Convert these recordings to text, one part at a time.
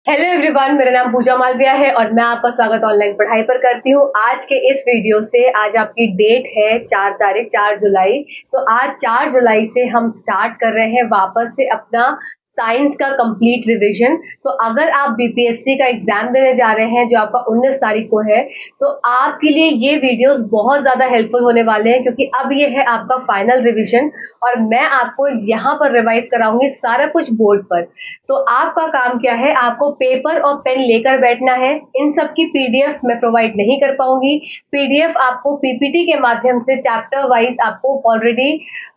Hello everyone, मेरा नाम पूजा मालविया है और मैं आपका स्वागत ऑनलाइन पढ़ाई पर करती हूँ। आज के इस वीडियो से आज आपकी डेट है 4 जुलाई। तो आज 4 जुलाई से हम स्टार्ट कर रहे हैं वापस से अपना साइंस का कंप्लीट रिवीजन। तो अगर आप बीपीएससी का एग्जाम देने जा रहे हैं जो आपका 19 तारीख को है, तो आपके लिए ये वीडियोस बहुत ज्यादा हेल्पफुल होने वाले हैं, क्योंकि अब ये है आपका फाइनल रिवीजन और मैं आपको यहाँ पर रिवाइज कराऊंगी सारा कुछ बोर्ड पर। तो आपका काम क्या है, आपको पेपर और पेन लेकर बैठना है। इन सब की पीडीएफ मैं प्रोवाइड नहीं कर पाऊंगी। पीडीएफ आपको पीपीटी के माध्यम से चैप्टर वाइज आपको ऑलरेडी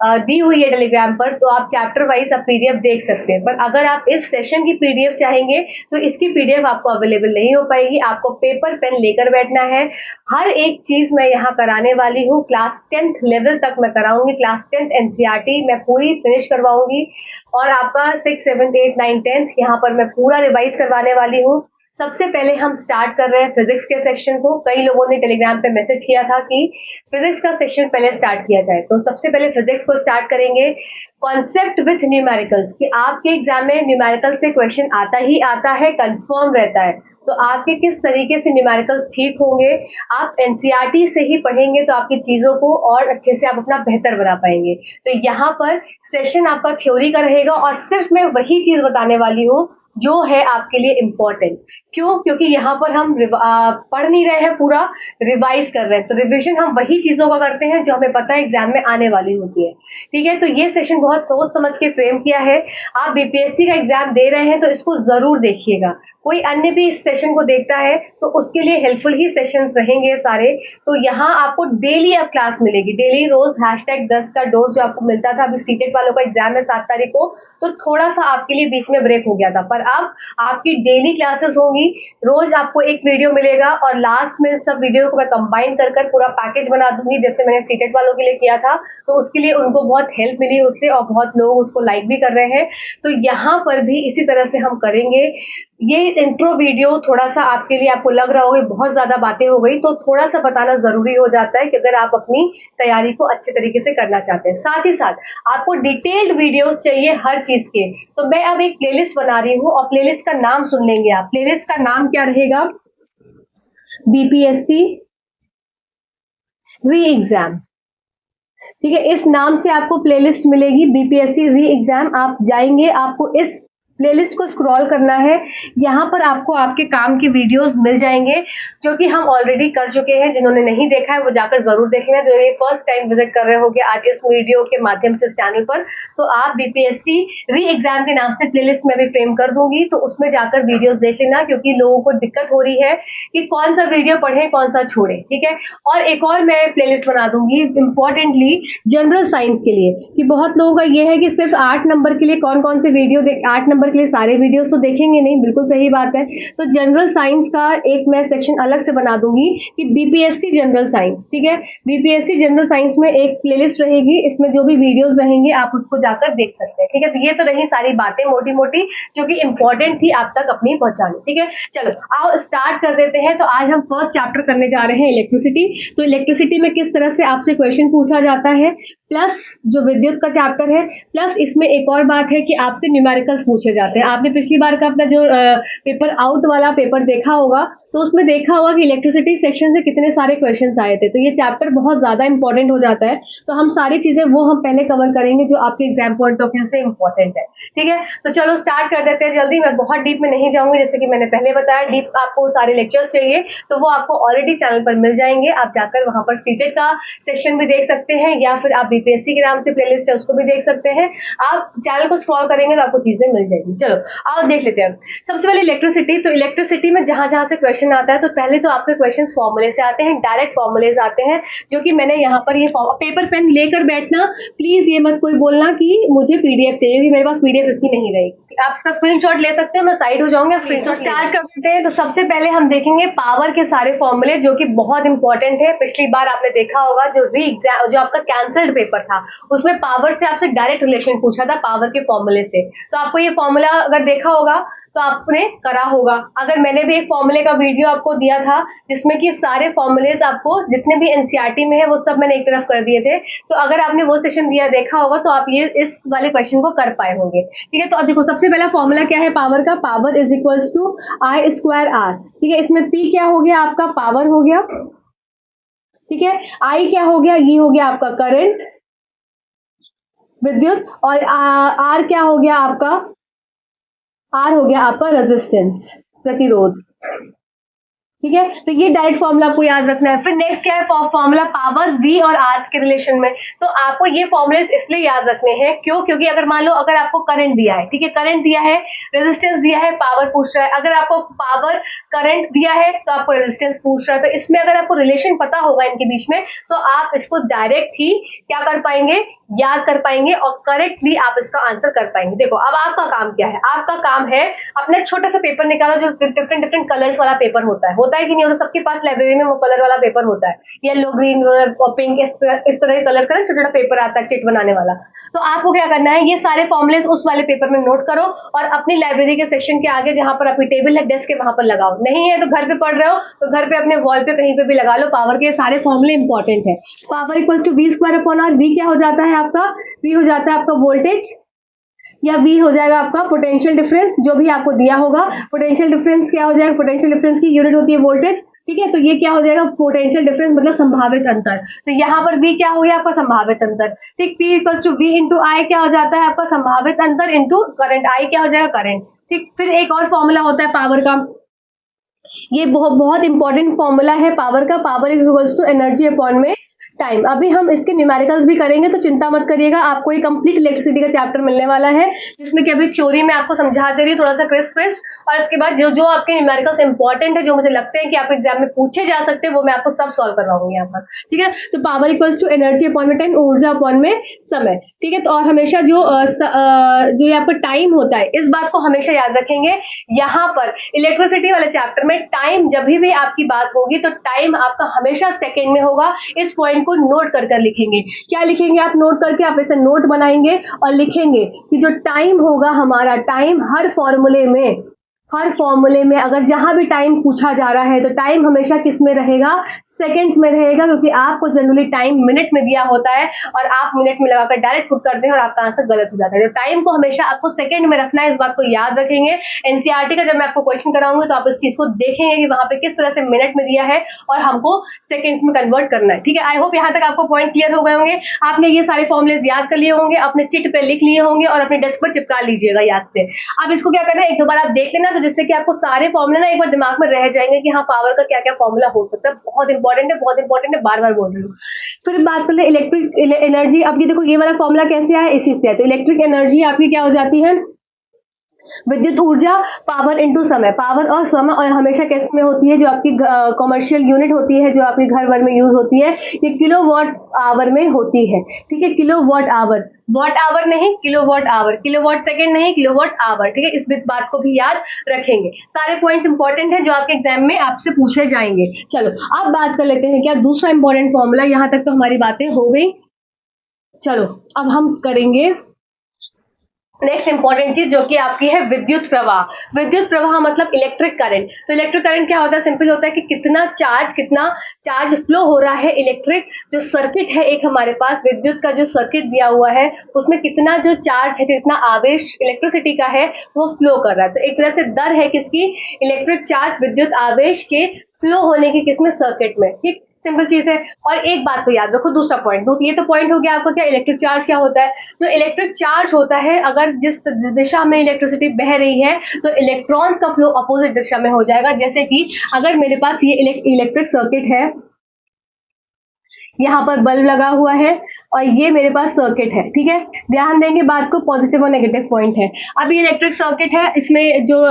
दी हुई है टेलीग्राम पर, तो आप चैप्टर वाइज आप पीडीएफ देख सकते हैं। पर अगर आप इस सेशन की पीडीएफ चाहेंगे तो इसकी पीडीएफ आपको अवेलेबल नहीं हो पाएगी। आपको पेपर पेन लेकर बैठना है। हर एक चीज मैं यहाँ कराने वाली हूँ। क्लास 10th लेवल तक मैं कराऊंगी। क्लास 10th एनसीईआरटी मैं पूरी फिनिश करवाऊंगी और आपका 6, 7, 8, 9, 10th यहाँ पर मैं पूरा रिवाइज करवाने वाली हूँ। सबसे पहले हम स्टार्ट कर रहे हैं फिजिक्स के सेक्शन को। कई लोगों ने टेलीग्राम पे मैसेज किया था कि फिजिक्स का सेक्शन पहले स्टार्ट किया जाए, तो सबसे पहले फिजिक्स को स्टार्ट करेंगे। कॉन्सेप्ट विथ न्यूमेरिकल्स, कि आपके एग्जाम में न्यूमेरिकल से क्वेश्चन आता ही आता है, कंफर्म रहता है। तो आपके किस तरीके से न्यूमेरिकल्स ठीक होंगे, आप एनसीईआरटी से ही पढ़ेंगे तो आपकी चीजों को और अच्छे से आप अपना बेहतर बना पाएंगे। तो यहाँ पर सेशन आपका थ्योरी का रहेगा और सिर्फ मैं वही चीज बताने वाली हूँ जो है आपके लिए इम्पोर्टेंट। क्यों? क्योंकि यहाँ पर हम पढ़ नहीं रहे हैं, पूरा रिवाइज कर रहे हैं। तो रिवीजन हम वही चीजों का करते हैं जो हमें पता है एग्जाम में आने वाली होती है। ठीक है, तो ये सेशन बहुत सोच समझ के फ्रेम किया है। आप बीपीएससी का एग्जाम दे रहे हैं तो इसको जरूर देखिएगा। कोई अन्य भी इस सेशन को देखता है तो उसके लिए हेल्पफुल ही सेशंस रहेंगे सारे। तो यहाँ आपको डेली अब क्लास मिलेगी, डेली रोज #10 का डोज जो आपको मिलता था। अभी सीटेट वालों का एग्जाम है 7 तारीख को, तो थोड़ा सा आपके लिए बीच में ब्रेक हो गया था, पर अब आपकी डेली क्लासेस होंगी। रोज आपको एक वीडियो मिलेगा और लास्ट में सब वीडियो को मैं कंबाइन कर पूरा पैकेज बना दूंगी, जैसे मैंने सीटेट वालों के लिए किया था। तो उसके लिए उनको बहुत हेल्प मिली उससे और बहुत लोग उसको लाइक भी कर रहे हैं। तो यहाँ पर भी इसी तरह से हम करेंगे। ये इंट्रो वीडियो थोड़ा सा आपके लिए, आपको लग रहा होगा बहुत ज्यादा बातें हो गई, तो थोड़ा सा बताना जरूरी हो जाता है कि अगर आप अपनी तैयारी को अच्छे तरीके से करना चाहते हैं। साथ ही साथ आपको डिटेल्ड वीडियोस चाहिए हर चीज के, तो मैं अब एक प्लेलिस्ट बना रही हूँ और प्लेलिस्ट का नाम सुन लेंगे आप। प्लेलिस्ट का नाम क्या रहेगा? बीपीएससी री एग्जाम। ठीक है, इस नाम से आपको प्लेलिस्ट मिलेगी, बीपीएससी री एग्जाम। आप जाएंगे, आपको इस प्लेलिस्ट को स्क्रॉल करना है। यहाँ पर आपको आपके काम की वीडियोस मिल जाएंगे जो कि हम ऑलरेडी कर चुके हैं। जिन्होंने नहीं देखा है वो जाकर जरूर देख लेना। जो ये फर्स्ट टाइम विजिट कर रहे होंगे आज इस वीडियो के माध्यम से इस चैनल पर, तो आप बीपीएससी री एग्जाम के नाम से प्लेलिस्ट में भी फ्रेम कर दूंगी, तो उसमें जाकर वीडियोस देख लेना, क्योंकि लोगों को दिक्कत हो रही है कि कौन सा वीडियो पढ़े कौन सा छोड़े। ठीक है, और एक और मैं प्लेलिस्ट बना दूंगी इंपॉर्टेंटली जनरल साइंस के लिए, कि बहुत लोगों का ये है कि सिर्फ 8 नंबर के लिए कौन कौन से वीडियो 8 नंबर के लिए सारे वीडियोस तो देखेंगे नहीं। बिल्कुल सही बात है। तो जनरल साइंस का एक मैं सेक्शन अलग से बना दूंगी कि बीपीएससी जनरल साइंस। ठीक है, बीपीएससी जनरल साइंस में एक प्लेलिस्ट रहेगी, इसमें जो भी वीडियोस रहेंगे आप उसको जाकर देख सकते हैं। ठीक है, तो ये तो रही सारी बातें मोटी मोटी जो कि इंपॉर्टेंट थी आप तक अपनी पहुंचानी। ठीक है, चलो आओ स्टार्ट कर देते हैं। तो आज हम फर्स्ट चैप्टर करने जा रहे हैं इलेक्ट्रिसिटी। तो इलेक्ट्रिसिटी में किस तरह से आपसे क्वेश्चन पूछा जाता है, प्लस जो विद्युत का चैप्टर है, प्लस इसमें एक और बात है कि आपसे न्यूमेरिकल्स पूछे जाते हैं। आपने पिछली बार का अपना जो पेपर आउट वाला पेपर देखा होगा, तो उसमें देखा होगा कि इलेक्ट्रिसिटी सेक्शन से कितने सारे क्वेश्चंस आए थे। तो ये चैप्टर बहुत ज्यादा इंपॉर्टेंट हो जाता है। तो हम सारी चीजें वो हम पहले कवर करेंगे जो आपके एग्जाम पॉइंट ऑफ व्यू से इंपॉर्टेंट है। ठीक है, तो चलो स्टार्ट कर देते हैं जल्दी। मैं बहुत डीप में नहीं जाऊंगी, जैसे कि मैंने पहले बताया डीप आपको सारे लेक्चर्स चाहिए तो वो आपको ऑलरेडी चैनल पर मिल जाएंगे। आप जाकर वहां पर सीटेट का सेक्शन भी देख सकते हैं, या फिर आप बीपीएससी के नाम से प्लेलिस्ट है उसको भी देख सकते हैं। आप चैनल को स्क्रॉल करेंगे तो आपको चीजें मिल जाएंगी। चलो आओ देख लेते हैं। सबसे पहले इलेक्ट्रिसिटी। तो इलेक्ट्रिसिटी में जहां जहां से क्वेश्चन आता है, तो पहले तो आपके क्वेश्चन फॉर्मूले से आते हैं, डायरेक्ट फॉर्मूलेज आते हैं, जो कि मैंने यहाँ पर ये पेपर पेन लेकर बैठना। प्लीज ये मत कोई बोलना कि मुझे पीडीएफ चाहिए, क्योंकि मेरे पास पीडीएफ इसकी नहीं रहेगी। आप इसका स्क्रीनशॉट ले सकते हो, मैं साइड हो जाऊंगा। तो स्टार्ट कर देते हैं। तो सबसे पहले हम देखेंगे पावर के सारे फॉर्मूले, जो कि बहुत इंपॉर्टेंट है। पिछली बार आपने देखा होगा जो री एग्जाम जो आपका कैंसल्ड पेपर था, उसमें पावर से आपसे डायरेक्ट रिलेशन पूछा था, पावर के फॉर्मूले से। तो आपको ये फॉर्मूला अगर देखा होगा तो आपने करा होगा। अगर मैंने भी एक फॉर्मूले का वीडियो आपको दिया था जिसमें कि सारे फॉर्मूलेज आपको जितने भी एनसीईआरटी में है वो सब मैंने एक तरफ कर दिए थे, तो अगर आपने वो सेशन दिया देखा होगा तो आप ये इस वाले क्वेश्चन को कर पाए होंगे। ठीक है, तो अब देखो सबसे पहला फॉर्मूला क्या है पावर का, power is equals to I square R. ठीक है, इसमें पी क्या हो गया आपका, पावर हो गया। ठीक है, आई क्या हो गया, ये हो गया आपका करंट, विद्युत, और आर क्या हो गया आपका, आर हो गया आपका रेजिस्टेंस, प्रतिरोध। ठीक है, तो ये डायरेक्ट फॉर्मूला आपको याद रखना है। फिर नेक्स्ट क्या है फॉर्मूला, पावर वी और आर के रिलेशन में। तो आपको ये फॉर्मूलेस इसलिए याद रखने हैं क्यों, क्योंकि अगर मान लो अगर आपको करंट दिया है, ठीक है, करंट दिया है, रेजिस्टेंस दिया है, पावर पूछ रहा है। अगर आपको पावर करंट दिया है तो आपको रेजिस्टेंस पूछ रहा है, तो इसमें अगर आपको रिलेशन पता होगा इनके बीच में तो आप इसको डायरेक्ट ही क्या कर पाएंगे, याद कर पाएंगे और करेक्टली आप इसका आंसर कर पाएंगे। देखो अब आपका काम क्या है, आपका काम है अपना छोटा सा पेपर निकालो जो डिफरेंट डिफरेंट कलर्स वाला पेपर होता है कि नहीं होता, सबके पास लाइब्रेरी में वो कलर वाला पेपर होता है, येलो ग्रीन पिंक इस तरह के कलर का छोटा छोटा पेपर आता है चिट बनाने वाला। तो आपको क्या करना है, ये सारे फॉर्मुलेस उस वाले पेपर में नोट करो और अपनी लाइब्रेरी के सेक्शन के आगे जहां पर आपकी टेबल है, डेस्क के वहां पर लगाओ। नहीं है तो घर पे पढ़ रहे हो तो घर पे अपने वॉल पे कहीं पे भी लगा लो, पावर के सारे फॉर्मुले इंपॉर्टेंट है। Power equal to V square upon R, V क्या हो जाता है आपका, वी हो जाता है आपका वोल्टेज, या V हो जाएगा आपका पोटेंशियल डिफरेंस, जो भी आपको दिया होगा। पोटेंशियल डिफरेंस क्या हो जाएगा, पोटेंशियल डिफरेंस की यूनिट होती है वोल्टेज। ठीक है, तो ये क्या हो जाएगा, पोटेंशियल डिफरेंस मतलब संभावित अंतर। तो यहाँ पर V क्या हो गया आपका, संभावित अंतर। ठीक, P equals to V into I क्या हो जाता है आपका, संभावित अंतर इंटू करंट, I क्या हो जाएगा करंट। ठीक, फिर एक और फॉर्मूला होता है पावर का, ये बहुत बहुत इंपॉर्टेंट फॉर्मूला है पावर का, power is equals to energy upon में टाइम। अभी हम इसके न्यूमेरिकल्स भी करेंगे तो चिंता मत करिएगा, आपको एक कंप्लीट इलेक्ट्रिसिटी का चैप्टर मिलने वाला है जिसमें कि अभी थ्योरी में आपको समझा दे रही है थोड़ा सा क्रिस्प, और इसके बाद जो जो आपके न्यूमेरिकल्स इंपॉर्टेंट है जो मुझे लगते हैं कि आपको एग्जाम में पूछे जा सकते हैं वो मैं आपको सब सॉल्व करवाऊंगी यहाँ पर। ठीक है, तो power equals to energy upon में टाइम, ऊर्जा अपॉन में समय। ठीक है, तो और हमेशा जो ये आपका टाइम होता है इस बात को हमेशा याद रखेंगे। यहाँ पर इलेक्ट्रिसिटी वाले चैप्टर में टाइम जब भी आपकी बात होगी तो टाइम आपका हमेशा सेकेंड में होगा। इस पॉइंट को नोट कर लिखेंगे। क्या लिखेंगे आप, नोट करके आप इसे नोट बनाएंगे और लिखेंगे कि जो टाइम होगा हमारा, टाइम हर फॉर्मूले में अगर जहां भी टाइम पूछा जा रहा है तो टाइम हमेशा किस में रहेगा, सेकंड्स में रहेगा, क्योंकि आपको जनरली टाइम मिनट में दिया होता है और आप मिनट में लगाकर डायरेक्ट पुट करते हैं और आपका आंसर गलत हो जाता है। तो टाइम को हमेशा आपको सेकंड में रखना है, इस बात को याद रखेंगे। एनसीईआरटी का जब मैं आपको क्वेश्चन कराऊंगी तो आप इस चीज को देखेंगे कि वहां पे किस तरह से मिनट में दिया है और हमको सेकंड्स में कन्वर्ट करना है। ठीक है, आई होप यहाँ तक आपको पॉइंट्स क्लियर हो गए होंगे। आपने ये सारे फॉर्मुलेज याद कर लिए होंगे, अपने चिट पे लिख लिए होंगे और अपने डेस्क पर चिपका लीजिएगा याद से। अब इसको क्या करना है, एक दो बार आप देख लेना, तो जिससे कि आपको सारे फॉर्मुले ना एक बार दिमाग में रह जाएंगे कि हाँ पावर का क्या क्या फॉर्मूला हो सकता है। बहुत इंपॉर्टेंट है, बहुत इंपॉर्टेंट है, बार बार बोल रही हूँ। फिर बात कर ले इलेक्ट्रिक एनर्जी। अब ये देखो ये वाला फॉर्मूला कैसे आया, इसी से है। तो इलेक्ट्रिक एनर्जी आपकी क्या हो जाती है, विद्युत ऊर्जा, पावर इनटू समय। पावर और समय और हमेशा कैसे में होती है, जो आपकी कमर्शियल यूनिट होती है जो आपके घर भर में यूज होती है, ये किलोवाट आवर में होती है। ठीक है, किलोवाट आवर, वॉट आवर नहीं किलोवाट आवर, किलोवाट सेकंड नहीं किलोवाट आवर। ठीक है, इस बात को भी याद रखेंगे। सारे पॉइंट्स इंपॉर्टेंट है जो आपके एग्जाम में आपसे पूछे जाएंगे। चलो अब बात कर लेते हैं क्या दूसरा इंपॉर्टेंट फॉर्मूला। यहां तक तो हमारी बातें हो गई। चलो अब हम करेंगे नेक्स्ट इंपॉर्टेंट चीज जो कि आपकी है विद्युत प्रवाह। विद्युत प्रवाह मतलब इलेक्ट्रिक करंट। तो इलेक्ट्रिक करंट क्या होता है, सिंपल होता है कि कितना चार्ज फ्लो हो रहा है। इलेक्ट्रिक जो सर्किट है एक हमारे पास विद्युत का जो सर्किट दिया हुआ है उसमें कितना जो चार्ज है, कितना आवेश इलेक्ट्रिसिटी का है वो फ्लो कर रहा है। तो एक तरह से दर है किसकी, इलेक्ट्रिक चार्ज विद्युत आवेश के फ्लो होने की किसमें, सर्किट में। ठीक, सिंपल चीज है। और एक बात को याद रखो, दूसरा पॉइंट, ये तो पॉइंट हो गया आपका क्या, इलेक्ट्रिक चार्ज क्या होता है। तो इलेक्ट्रिक चार्ज होता है अगर जिस दिशा में इलेक्ट्रिसिटी बह रही है तो इलेक्ट्रॉन्स का फ्लो अपोजिट दिशा में हो जाएगा। जैसे कि अगर मेरे पास ये इलेक्ट्रिक सर्किट है, यहाँ पर बल्ब लगा हुआ है और ये मेरे पास सर्किट है। ठीक है, ध्यान देंगे बात को, पॉजिटिव और नेगेटिव पॉइंट है। अब ये इलेक्ट्रिक सर्किट है, इसमें जो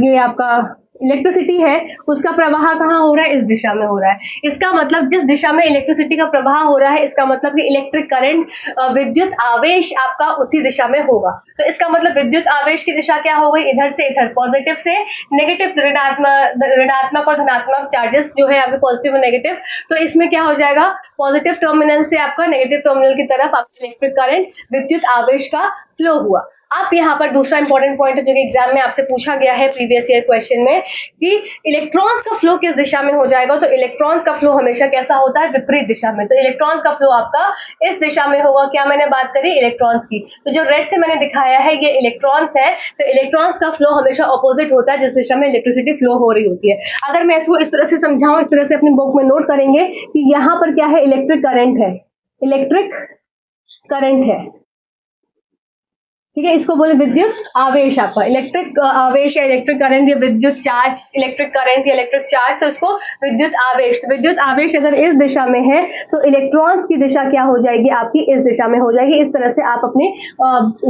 ये आपका इलेक्ट्रिसिटी है उसका प्रवाह कहाँ हो रहा है, इस दिशा में हो रहा है। इसका मतलब जिस दिशा में इलेक्ट्रिसिटी का प्रवाह हो रहा है इसका मतलब कि इलेक्ट्रिक करंट विद्युत आवेश आपका उसी दिशा में होगा। तो इसका मतलब विद्युत आवेश की दिशा क्या हो गई, इधर से इधर, पॉजिटिव से नेगेटिव, ऋणात्मक और धनात्मक चार्जेस जो है आपके पॉजिटिव और नेगेटिव। तो इसमें क्या हो जाएगा, पॉजिटिव टर्मिनल से आपका नेगेटिव टर्मिनल की तरफ आपका इलेक्ट्रिक करंट विद्युत आवेश का फ्लो हुआ। अब यहाँ पर दूसरा इंपॉर्टेंट पॉइंट है जो कि एग्जाम में आपसे पूछा गया है प्रीवियस ईयर क्वेश्चन में कि इलेक्ट्रॉन्स का फ्लो किस दिशा में हो जाएगा। तो इलेक्ट्रॉन्स का फ्लो हमेशा कैसा होता है, विपरीत दिशा में। तो इलेक्ट्रॉन्स का फ्लो आपका इस दिशा में होगा। क्या मैंने बात करी, इलेक्ट्रॉन्स की। तो जो रेड से मैंने दिखाया है ये इलेक्ट्रॉन्स है, तो इलेक्ट्रॉन्स का फ्लो हमेशा ऑपोजिट होता है जिस दिशा में इलेक्ट्रिसिटी फ्लो हो रही होती है। अगर मैं इसको इस तरह से समझाऊं, इस तरह से अपनी बुक में नोट करेंगे कि यहाँ पर क्या है, इलेक्ट्रिक करंट है, इलेक्ट्रिक करंट है, ठीक है। इसको बोले विद्युत आवेश, आपका इलेक्ट्रिक आवेश या इलेक्ट्रिक करंट या विद्युत चार्ज, इलेक्ट्रिक करंट या इलेक्ट्रिक चार्ज, तो इसको विद्युत आवेश। तो विद्युत आवेश अगर इस दिशा में है तो इलेक्ट्रॉन्स की दिशा क्या हो जाएगी, आपकी इस दिशा में हो जाएगी। इस तरह से आप अपने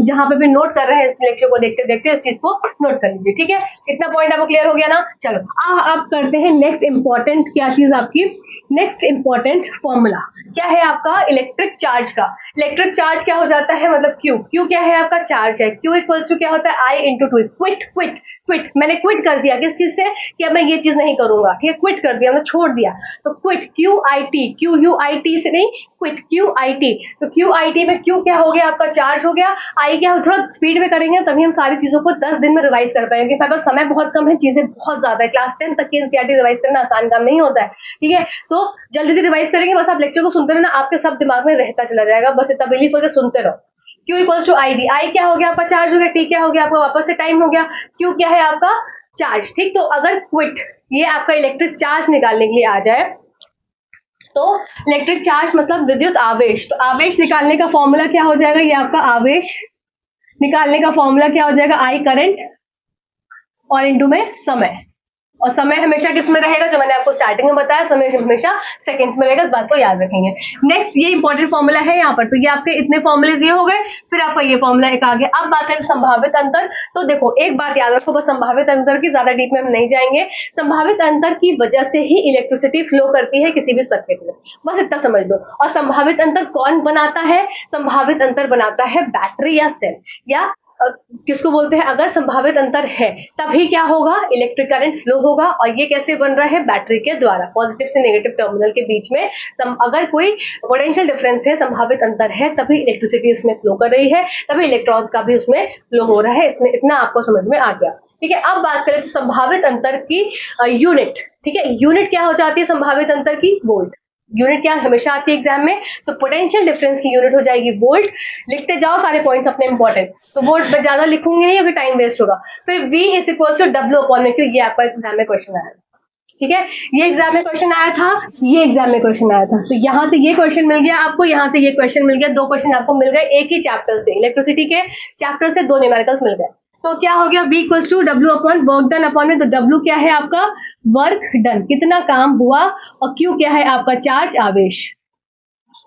जहां पे भी नोट कर रहे हैं इस लेक्चर को देखते देखते इस चीज को नोट कर लीजिए, ठीक है। इतना पॉइंट आपको क्लियर हो गया ना। चलो अब करते हैं नेक्स्ट इंपॉर्टेंट क्या चीज, आपकी नेक्स्ट इंपॉर्टेंट फॉर्मूला क्या है आपका, इलेक्ट्रिक चार्ज का। इलेक्ट्रिक चार्ज क्या हो जाता है, मतलब क्यू। क्यू क्या है आपका, चार्ज है। क्यू इक्वल्स टू क्या होता है, I into two. Quit quit quit, मैंने क्विट कर दिया किस चीज से, कि अब मैं ये चीज नहीं करूंगा, ठीक है। क्विट कर दिया, मैं छोड़ दिया। तो quit, Q I T, Q U I T से नहीं, क्विट क्यू आई टी। तो क्यू आई टी में क्यू क्या हो गया आपका, चार्ज हो गया। आई क्या हो, थोड़ा स्पीड में करेंगे तभी हम सारी चीजों को 10 दिन में रिवाइज कर पाएंगे। मेरे पास समय बहुत कम है, चीजें बहुत ज्यादा है। क्लास 10 तक की एनसीईआरटी रिवाइज करना आसान काम नहीं होता है, ठीक है। तो जल्दी जल्दी रिवाइज करेंगे, बस आप लेक्चर को सुनते रहना, आपके सब दिमाग में रहता चला जाएगा। बस इतना बिलीव करके सुनते रहो। Q equals to I D. I क्या हो गया आपका, चार्ज हो गया। T क्या हो गया आपका, वापस से टाइम हो गया। Q क्या है आपका, चार्ज, ठीक। तो अगर क्विट ये आपका इलेक्ट्रिक चार्ज निकालने के लिए आ जाए तो इलेक्ट्रिक चार्ज मतलब विद्युत आवेश। तो आवेश निकालने का फॉर्मूला क्या हो जाएगा, ये आपका आवेश निकालने का फॉर्मूला क्या हो जाएगा, आई करंट और इनटू में समय। और समय हमेशा किस में रहेगा, जो मैंने आपको स्टार्टिंग में बताया, समय हमेशा सेकंड्स में रहेगा, इस बात को याद रखेंगे। नेक्स्ट ये इंपॉर्टेंट फॉर्मूला है यहाँ पर। तो ये आपके इतने फॉर्मूलेज ये हो गए, फिर आपका ये फॉर्मूला एक आ गया। अब बात है संभावित अंतर। तो देखो एक बात याद रखो, बस संभावित अंतर की ज्यादा डीप में हम नहीं जाएंगे। संभावित अंतर की वजह से ही इलेक्ट्रिसिटी फ्लो करती है किसी भी सर्किट में, बस इतना समझ लो। और संभावित अंतर कौन बनाता है, संभावित अंतर बनाता है बैटरी या सेल, या किसको बोलते हैं, अगर संभावित अंतर है तभी क्या होगा, इलेक्ट्रिक करंट फ्लो होगा। और ये कैसे बन रहा है, बैटरी के द्वारा। पॉजिटिव से नेगेटिव टर्मिनल के बीच में अगर कोई पोटेंशियल डिफरेंस है, संभावित अंतर है, तभी इलेक्ट्रिसिटी उसमें फ्लो कर रही है, तभी इलेक्ट्रॉन्स का भी उसमें फ्लो हो रहा है। इतना आपको समझ में आ गया, ठीक है। अब बात करें तो संभावित अंतर की यूनिट, ठीक है। यूनिट क्या हो जाती है संभावित अंतर की, वोल्ट। यूनिट क्या हमेशा आती है एग्जाम में, तो पोटेंशियल डिफरेंस की यूनिट हो जाएगी वोल्ट। लिखते जाओ सारे पॉइंट्स अपने इंपॉर्टेंट। तो वोल्ट मैं ज्यादा लिखूंगी नहीं क्योंकि टाइम वेस्ट होगा। फिर V is equal to W upon में, क्योंकि ये आपका एग्जाम में क्वेश्चन आया, ठीक है। ये एग्जाम में क्वेश्चन आया था, ये एग्जाम में क्वेश्चन आया था। तो यहाँ से ये क्वेश्चन मिल गया आपको, यहाँ से ये क्वेश्चन मिल गया। दो क्वेश्चन आपको मिल गए एक ही चैप्टर से, इलेक्ट्रिसिटी के चैप्टर से दो न्यूमेरिकल्स मिल गए। तो क्या हो गया, V equals to W upon work done upon में। तो W क्या है आपका, वर्क डन, कितना काम हुआ। और Q क्या है आपका, चार्ज आवेश।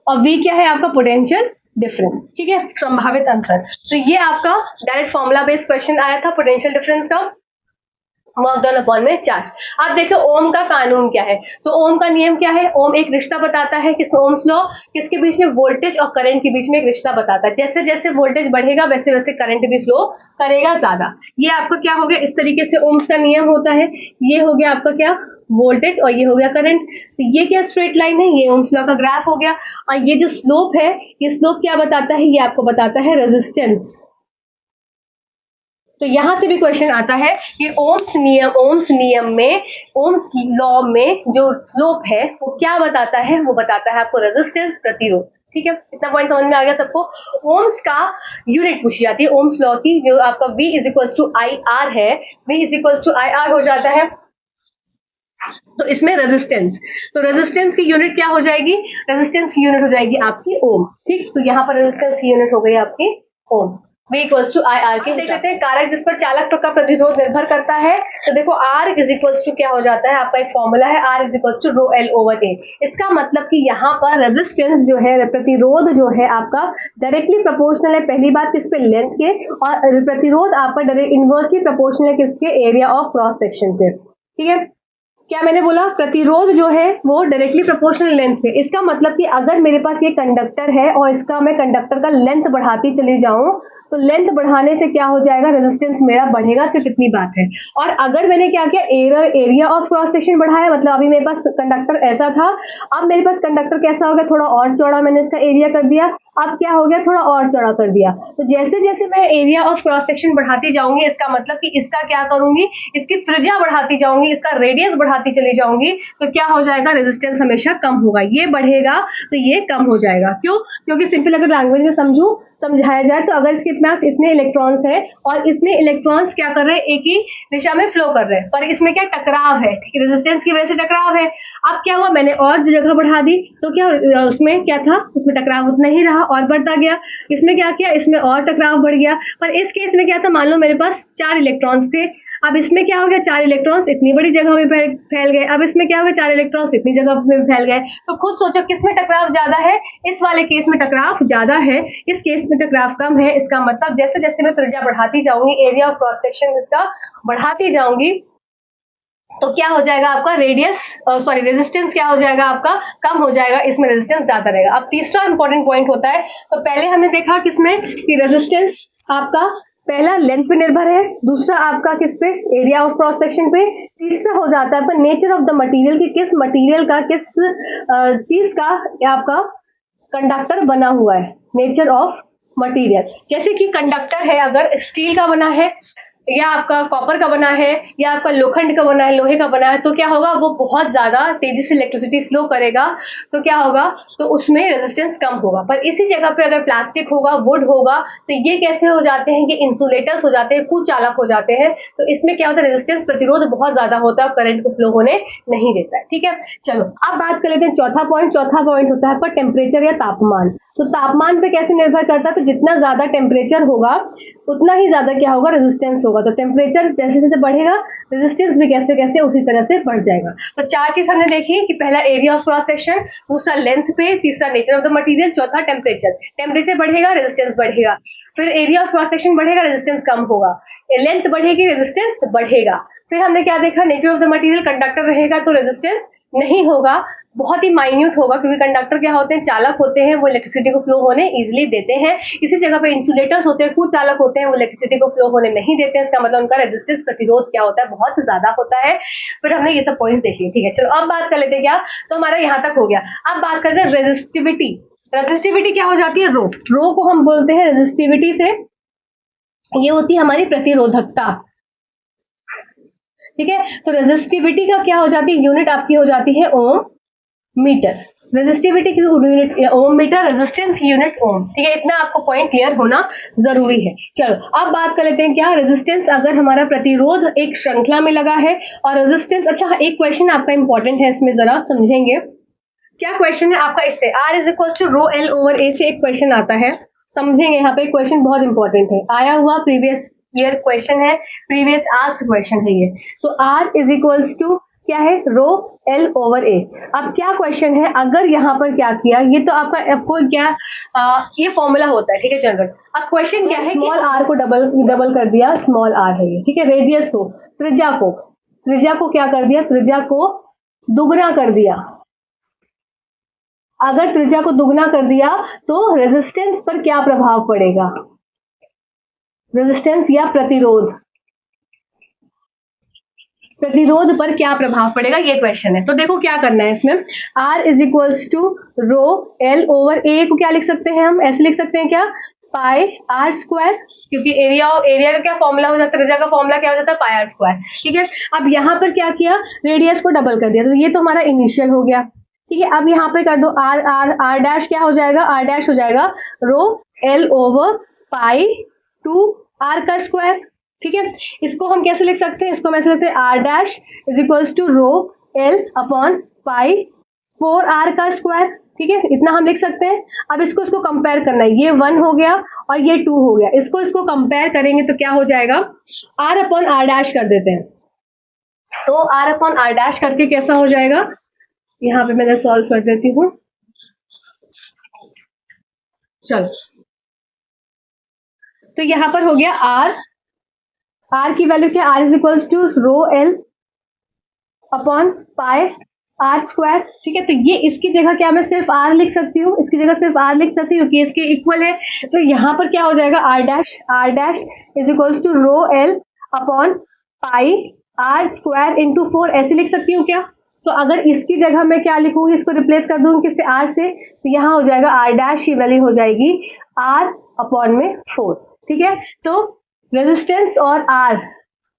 और V क्या है आपका, पोटेंशियल डिफरेंस, ठीक है, संभावित अंतर। तो ये आपका डायरेक्ट फॉर्मूला बेस्ड क्वेश्चन आया था पोटेंशियल डिफरेंस का, वर्क डन अपॉन में चार्ज। आप देखो ओम का कानून क्या है। तो ओम का नियम क्या है, ओम एक रिश्ता बताता है, किस ओम्स लॉ, किसके बीच में, वोल्टेज और करंट के बीच में एक रिश्ता बताता है। जैसे जैसे वोल्टेज बढ़ेगा वैसे वैसे करंट भी फ्लो करेगा ज्यादा। ये आपका क्या हो गया, इस तरीके से ओम्स का नियम होता है। ये हो गया आपका क्या, वोल्टेज, और ये हो गया करंट। तो ये क्या स्ट्रेट लाइन है, ये ओम्स लॉ का ग्राफ हो गया। और ये जो स्लोप है, ये स्लोप क्या बताता है, ये आपको बताता है रेजिस्टेंस। तो यहां से भी क्वेश्चन आता है कि ओम्स नियम में, ओम्स लॉ में जो स्लोप है वो क्या बताता है, वो बताता है आपको रेजिस्टेंस, प्रतिरोध, ठीक है। इतना पॉइंट समझ में आ गया सबको। ओम्स का यूनिट पूछी जाती है ओम्स लॉ की, जो आपका V is equals to I R है, V is equals to I R हो जाता है। तो इसमें रेजिस्टेंस, तो रेजिस्टेंस की यूनिट क्या हो जाएगी, रेजिस्टेंस की यूनिट हो जाएगी आपकी ओम, ठीक। तो यहाँ पर रेजिस्टेंस की यूनिट हो गई आपकी ohm. V equals to I R के देख लेते हैं कारक जिस पर चालक का प्रतिरोध निर्भर करता है। तो देखो R इज इक्वल्स टू क्या हो जाता है, आपका एक फॉर्मूला है, R is equals to rho L over A। इसका मतलब कि यहाँ पर रेजिस्टेंस जो है, प्रतिरोध जो है आपका डायरेक्टली प्रोपोर्शनल है, पहली बात किस पे, लेंथ के, और प्रतिरोध आपका डायरेक्ट इनवर्सली प्रोपोर्शनल है किसके, एरिया ऑफ क्रॉस सेक्शन पे, ठीक है। क्या मैंने बोला, प्रतिरोध जो है वो डायरेक्टली प्रोपोर्शनल लेंथ पे। इसका मतलब कि अगर मेरे पास ये कंडक्टर है और इसका मैं कंडक्टर का लेंथ बढ़ाती चली जाऊं, तो लेंथ बढ़ाने से क्या हो जाएगा, रेजिस्टेंस मेरा बढ़ेगा, सिर्फ इतनी बात है। और अगर मैंने क्या किया, एरिया ऑफ क्रॉस सेक्शन बढ़ाया, मतलब अभी मेरे पास कंडक्टर ऐसा था, अब मेरे पास कंडक्टर कैसा हो गया, थोड़ा और चौड़ा मैंने इसका एरिया कर दिया, अब क्या हो गया, थोड़ा और चौड़ा कर दिया। तो जैसे जैसे मैं एरिया ऑफ क्रॉस सेक्शन बढ़ाती जाऊंगी, इसका मतलब कि इसका क्या करूंगी, इसकी त्रिज्या बढ़ाती जाऊंगी, इसका रेडियस बढ़ाती चली जाऊंगी, तो क्या हो जाएगा, रेजिस्टेंस हमेशा कम होगा। ये बढ़ेगा तो ये कम हो जाएगा। क्यों? क्योंकि सिंपल अगर लैंग्वेज में समझाया जाए तो अगर इसके पास इतने इलेक्ट्रॉन्स हैं और इतने इलेक्ट्रॉन्स क्या कर रहे हैं, एक ही दिशा में फ्लो कर रहे हैं, पर इसमें क्या टकराव है, ठीक है, रेजिस्टेंस की वजह से टकराव है। अब क्या हुआ, मैंने और जगह बढ़ा दी तो क्या उसमें क्या था, उसमें टकराव उतना ही रहा और बढ़ता गया। इसमें क्या किया, इसमें और टकराव बढ़ गया। पर इस केस में क्या था, मान लो मेरे पास 4 इलेक्ट्रॉन्स थे, अब इसमें क्या हो गया, 4 इलेक्ट्रॉन्स इतनी बड़ी जगह में फैल गए, अब इसमें क्या हो गया, 4 इलेक्ट्रॉन्स इतनी जगह में फैल गए। तो खुद सोचो किसमें टकराव ज्यादा है, इस वाले केस में टकराव ज्यादा है, इस केस में टकराव कम है। इसका मतलब जैसे जैसे मैं त्रिज्या बढ़ाती जाऊंगी, एरिया ऑफ क्रॉस सेक्शन इसका बढ़ाती जाऊंगी, तो क्या हो जाएगा आपका रेजिस्टेंस क्या हो जाएगा आपका, कम हो जाएगा, इसमें रेजिस्टेंस ज्यादा रहेगा। अब तीसरा इंपॉर्टेंट पॉइंट होता है, तो पहले हमने देखा किसमें कि रेजिस्टेंस आपका पहला लेंथ पे निर्भर है, दूसरा आपका किस पे, एरिया ऑफ क्रॉस सेक्शन पे, तीसरा हो जाता है आपका नेचर ऑफ द मटेरियल, कि किस मटेरियल का, किस चीज का आपका कंडक्टर बना हुआ है, नेचर ऑफ मटेरियल। जैसे कि कंडक्टर है, अगर स्टील का बना है या आपका कॉपर का बना है या आपका लोखंड का बना है, लोहे का बना है, तो क्या होगा, वो बहुत ज्यादा तेजी से इलेक्ट्रिसिटी फ्लो करेगा, तो क्या होगा, तो उसमें रेजिस्टेंस कम होगा। पर इसी जगह पे अगर प्लास्टिक होगा, वुड होगा, तो ये कैसे हो जाते हैं, ये इंसुलेटर्स हो जाते हैं, कुचालक हो जाते हैं, तो इसमें क्या होता है, रेजिस्टेंस प्रतिरोध बहुत ज्यादा होता है और करंट को फ्लो होने नहीं देता है। ठीक है, चलो अब बात कर लेते हैं चौथा पॉइंट होता है आपका टेम्परेचर या तापमान। तो तापमान पे कैसे निर्भर करता है, तो जितना ज्यादा टेम्परेचर होगा उतना ही ज्यादा क्या होगा, रेजिस्टेंस होगा। तो टेम्परेचर जैसे जैसे बढ़ेगा, रेजिस्टेंस भी कैसे कैसे उसी तरह से बढ़ जाएगा। तो 4 चीज हमने देखी कि पहला एरिया ऑफ क्रॉस सेक्शन, दूसरा लेंथ पे, तीसरा नेचर ऑफ द मटेरियल, चौथा टेम्परेचर। टेम्परेचर बढ़ेगा, रेजिस्टेंस बढ़ेगा, फिर एरिया ऑफ क्रॉस सेक्शन बढ़ेगा, रेजिस्टेंस कम होगा, लेंथ बढ़ेगी, रेजिस्टेंस बढ़ेगा। फिर हमने क्या देखा, nature of the material, conductor रहेगा तो रेजिस्टेंस नहीं होगा, बहुत ही माइन्यूट होगा, क्योंकि कंडक्टर क्या होते हैं, चालक होते हैं, वो इलेक्ट्रिसिटी को फ्लो होने इजीली देते हैं। इसी जगह पे इंसुलेटर्स होते हैं, कुचालक होते हैं, वो इलेक्ट्रिसिटी को फ्लो होने नहीं देते हैं। इसका मतलब उनका रेजिस्टेंस प्रतिरोध क्या होता है, बहुत ज्यादा होता है। फिर हमने ये सब पॉइंट्स देख लिए। ठीक है, चलो अब बात कर लेते हैं क्या, तो हमारा यहाँ तक हो गया। अब बात करते हैं रेजिस्टिविटी। रेजिस्टिविटी क्या हो जाती है, रो को हम बोलते हैं रेजिस्टिविटी से, ये होती है हमारी प्रतिरोधकता। ठीक है, तो रेजिस्टिविटी का क्या हो जाती है, यूनिट आपकी हो जाती है ओम मीटर। रेजिस्टिविटी की यूनिट ओम मीटर, रेजिस्टेंस की यूनिट ओम। ठीक है, इतना आपको पॉइंट क्लियर होना जरूरी है। चलो अब बात कर लेते हैं क्या, रेजिस्टेंस अगर हमारा प्रतिरोध एक श्रृंखला में लगा है और रेजिस्टेंस, अच्छा एक क्वेश्चन आपका इंपॉर्टेंट है, इसमें जरा समझेंगे क्या क्वेश्चन है आपका, इससे R is equal to rho L over A से एक क्वेश्चन आता है, समझेंगे। यहाँ पे क्वेश्चन बहुत इंपॉर्टेंट है, आया हुआ प्रीवियस ईयर क्वेश्चन है, प्रीवियस आस्क्ड क्वेश्चन है ये। तो R इज इक्वल्स टू क्या है, रो L ओवर A। अब क्या क्वेश्चन है, अगर यहाँ पर क्या किया, ये तो आपको क्या ये फॉर्मूला होता है, ठीक है, जनरल। अब क्वेश्चन क्या है, स्मॉल r को डबल कर दिया, स्मॉल r है ये, ठीक है, रेडियस को, त्रिज्या को क्या कर दिया, त्रिज्या को दुगना कर दिया। अगर त्रिज्या को दुगना कर दिया तो रेजिस्टेंस पर क्या प्रभाव पड़ेगा, रेजिस्टेंस या प्रतिरोध पर क्या प्रभाव पड़ेगा, ये क्वेश्चन है। तो देखो क्या करना है इसमें, R is equals to rho L over A को क्या लिख सकते हैं, हम ऐसे लिख सकते हैं क्या, पाई R स्क्वायर, क्योंकि एरिया का क्या फॉर्मूला हो जाता है, त्रिज्या का फॉर्मूला क्या हो जाता है, पाई R स्क्वायर। ठीक है, अब यहाँ पर क्या किया, रेडियस को डबल कर दिया, तो ये तो हमारा इनिशियल हो गया। ठीक है, अब यहाँ पे कर दो R डैश क्या हो जाएगा, R डैश हो जाएगा रो L ओवर पाई 2R का स्क्वायर। ठीक है, इसको हम कैसे लिख सकते हैं, इसको हम ऐसे लिखते हैं R dash is equals to rho L upon pi 4R का स्क्वायर। ठीक है, इतना हम लिख सकते हैं। अब इसको कंपेयर करना है, ये 1 हो गया और ये 2 हो गया, इसको कंपेयर करेंगे तो क्या हो जाएगा, R अपॉन R डैश कर देते हैं। तो R अपॉन R डैश करके कैसा हो जाएगा, यहाँ पे मैं सॉल्व कर देती हूँ। चलो, तो यहाँ पर हो गया R की वैल्यू क्या, R is equals to rho L upon pi R square, ठीक है। तो ये इसकी जगह क्या मैं सिर्फ आर लिख सकती हूँ, इसकी जगह सिर्फ आर लिख सकती हूँ कि इसके इक्वल है। तो यहाँ पर क्या हो जाएगा, R dash is equals to rho L upon pi R square into 4, ऐसे लिख सकती हूँ क्या? तो अगर इसकी जगह मैं क्या लिखूंगी, इसको रिप्लेस कर दूंगी किससे, आर से, तो यहाँ हो जाएगा आर डैश की वैल्यू हो जाएगी आर अपॉन में 4, ठीक है। तो रेजिस्टेंस और आर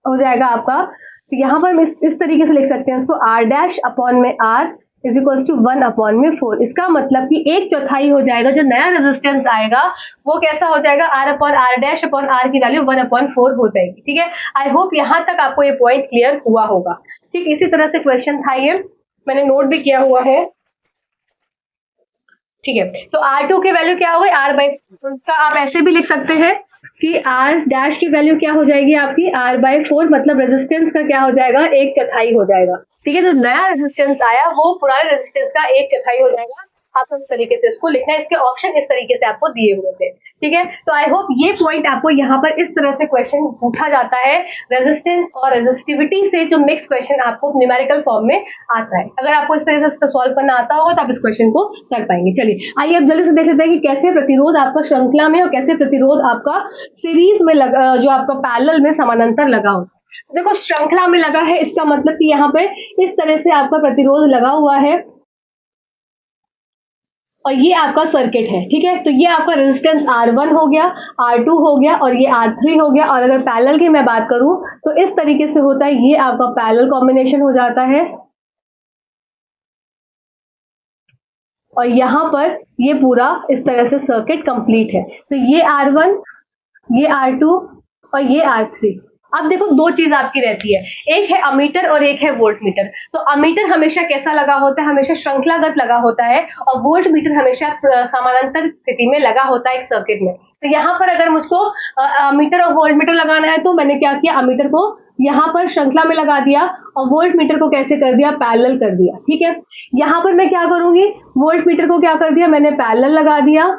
हो जाएगा आपका, तो यहाँ पर हम इस तरीके से लिख सकते हैं उसको, आर डैश अपॉन में R is equals to 1 upon में 4। इसका मतलब कि एक चौथाई हो जाएगा जो नया रेजिस्टेंस आएगा वो कैसा हो जाएगा, R upon R dash upon R की वैल्यू 1 अपॉन 4 हो जाएगी, ठीक है। आई होप यहाँ तक आपको ये पॉइंट क्लियर हुआ होगा। ठीक इसी तरह से क्वेश्चन था, ये मैंने नोट भी किया हुआ है, ठीक है। तो R2 की वैल्यू क्या हो गई, R बाई, उसका आप ऐसे भी लिख सकते हैं कि R डैश की वैल्यू क्या हो जाएगी आपकी, R बाई 4, मतलब रेजिस्टेंस का क्या हो जाएगा, एक चौथाई हो जाएगा, ठीक है। जो नया रेजिस्टेंस आया वो पुराने रेजिस्टेंस का एक चौथाई हो जाएगा। आपको इस तरीके से इसको लिखना है, इसके ऑप्शन इस तरीके से आपको दिए हुए थे, ठीक है। तो आई होप ये पॉइंट आपको यहाँ पर इस तरह से क्वेश्चन पूछा जाता है, रेजिस्टेंस और रेजिस्टिविटी से जो मिक्स क्वेश्चन आपको न्यूमेरिकल फॉर्म में आता है। अगर आपको इस तरह से सॉल्व करना आता होगा तो आप इस क्वेश्चन को कर पाएंगे। चलिए आइए अब जल्दी से देख लेते हैं कि कैसे प्रतिरोध आपका श्रृंखला में और कैसे प्रतिरोध आपका सीरीज में जो आपका पैरेलल में समानांतर लगा होता है। देखो श्रृंखला में लगा है, इसका मतलब कि यहाँ पे इस तरह से आपका प्रतिरोध लगा हुआ है और ये आपका सर्किट है, ठीक है। तो ये आपका रेजिस्टेंस R1 हो गया, R2 हो गया और ये R3 हो गया। और अगर पैरेलल की मैं बात करूं तो इस तरीके से होता है, ये आपका पैरेलल कॉम्बिनेशन हो जाता है और यहां पर ये पूरा इस तरह से सर्किट कंप्लीट है। तो ये R1, ये R2 और ये R3। अब देखो दो चीज आपकी रहती है, एक है अमीटर और एक है वोल्ट मीटर। तो अमीटर हमेशा कैसा लगा होता है, हमेशा श्रृंखलागत लगा होता है, और वोल्ट मीटर हमेशा समानांतर स्थिति में लगा होता है एक सर्किट में। तो यहाँ पर अगर मुझको अमीटर और वोल्ट मीटर लगाना है तो मैंने क्या किया, अमीटर को यहाँ पर श्रृंखला में लगा दिया और वोल्ट मीटर को कैसे कर दिया, पैरेलल कर दिया, ठीक है। यहाँ पर मैं क्या करूंगी, वोल्ट मीटर को क्या कर दिया मैंने, पैरेलल लगा दिया,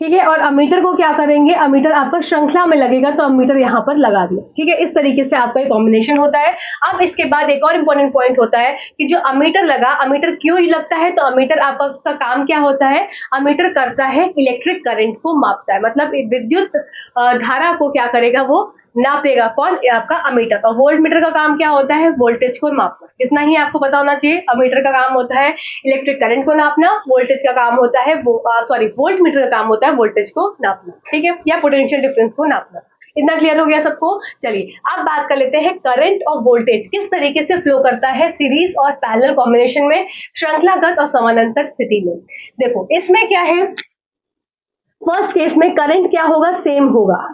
ठीक है। और अमीटर को क्या करेंगे, अमीटर आपका श्रृंखला में लगेगा तो अमीटर यहां पर लगा दिया, ठीक है। इस तरीके से आपका कॉम्बिनेशन होता है। अब इसके बाद एक और इंपॉर्टेंट पॉइंट होता है कि जो अमीटर लगा, अमीटर क्यों लगता है, तो अमीटर आपका काम क्या होता है, अमीटर करता है इलेक्ट्रिक करंट को मापता है, मतलब विद्युत धारा को क्या करेगा, वो नापेगा, कौन, आपका अमीटर। और वोल्ट मीटर का काम क्या होता है, वोल्टेज को मापना। इतना ही आपको पता होना चाहिए, अमीटर का काम होता है इलेक्ट्रिक करंट को नापना, वोल्टेज का काम होता है वोल्ट मीटर का काम होता है वोल्टेज को नापना, ठीक है, या पोटेंशियल डिफरेंस को नापना। इतना क्लियर हो गया सबको। चलिए अब बात कर लेते हैं करंट और वोल्टेज किस तरीके से फ्लो करता है सीरीज और पैरेलल कॉम्बिनेशन में, श्रृंखलागत और समानांतर स्थिति में। देखो इसमें क्या है, फर्स्ट केस में करंट क्या होगा, सेम होगा,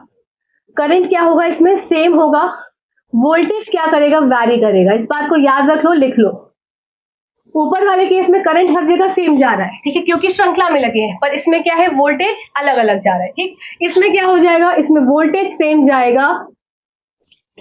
करंट क्या होगा इसमें, सेम होगा। वोल्टेज क्या करेगा, वैरी करेगा, इस बात को याद रख लो, लिख लो। ऊपर वाले केस में करंट हर जगह सेम जा रहा है, ठीक है, क्योंकि श्रृंखला में लगे हैं, पर इसमें क्या है, वोल्टेज अलग अलग जा रहा है, ठीक। इसमें क्या हो जाएगा, इसमें वोल्टेज सेम जाएगा,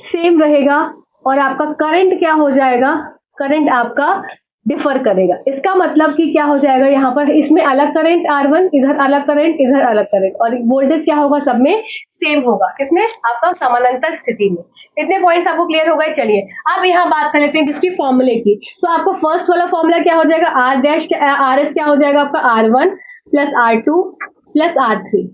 सेम रहेगा, और आपका करंट क्या हो जाएगा, करंट आपका डिफर करेगा। इसका मतलब कि क्या हो जाएगा, यहाँ पर इसमें अलग करंट R1, इधर अलग करंट, इधर अलग करंट, और वोल्टेज क्या होगा, सब में सेम होगा, इसमें आपका समानांतर स्थिति में। इतने पॉइंट्स आपको क्लियर हो गए। चलिए अब यहाँ बात कर लेते हैं किसकी, फॉर्मूले की। तो आपको फर्स्ट वाला फॉर्मूला क्या हो जाएगा, R डैश आर एस क्या हो जाएगा आपका, R1 plus R2 plus R3,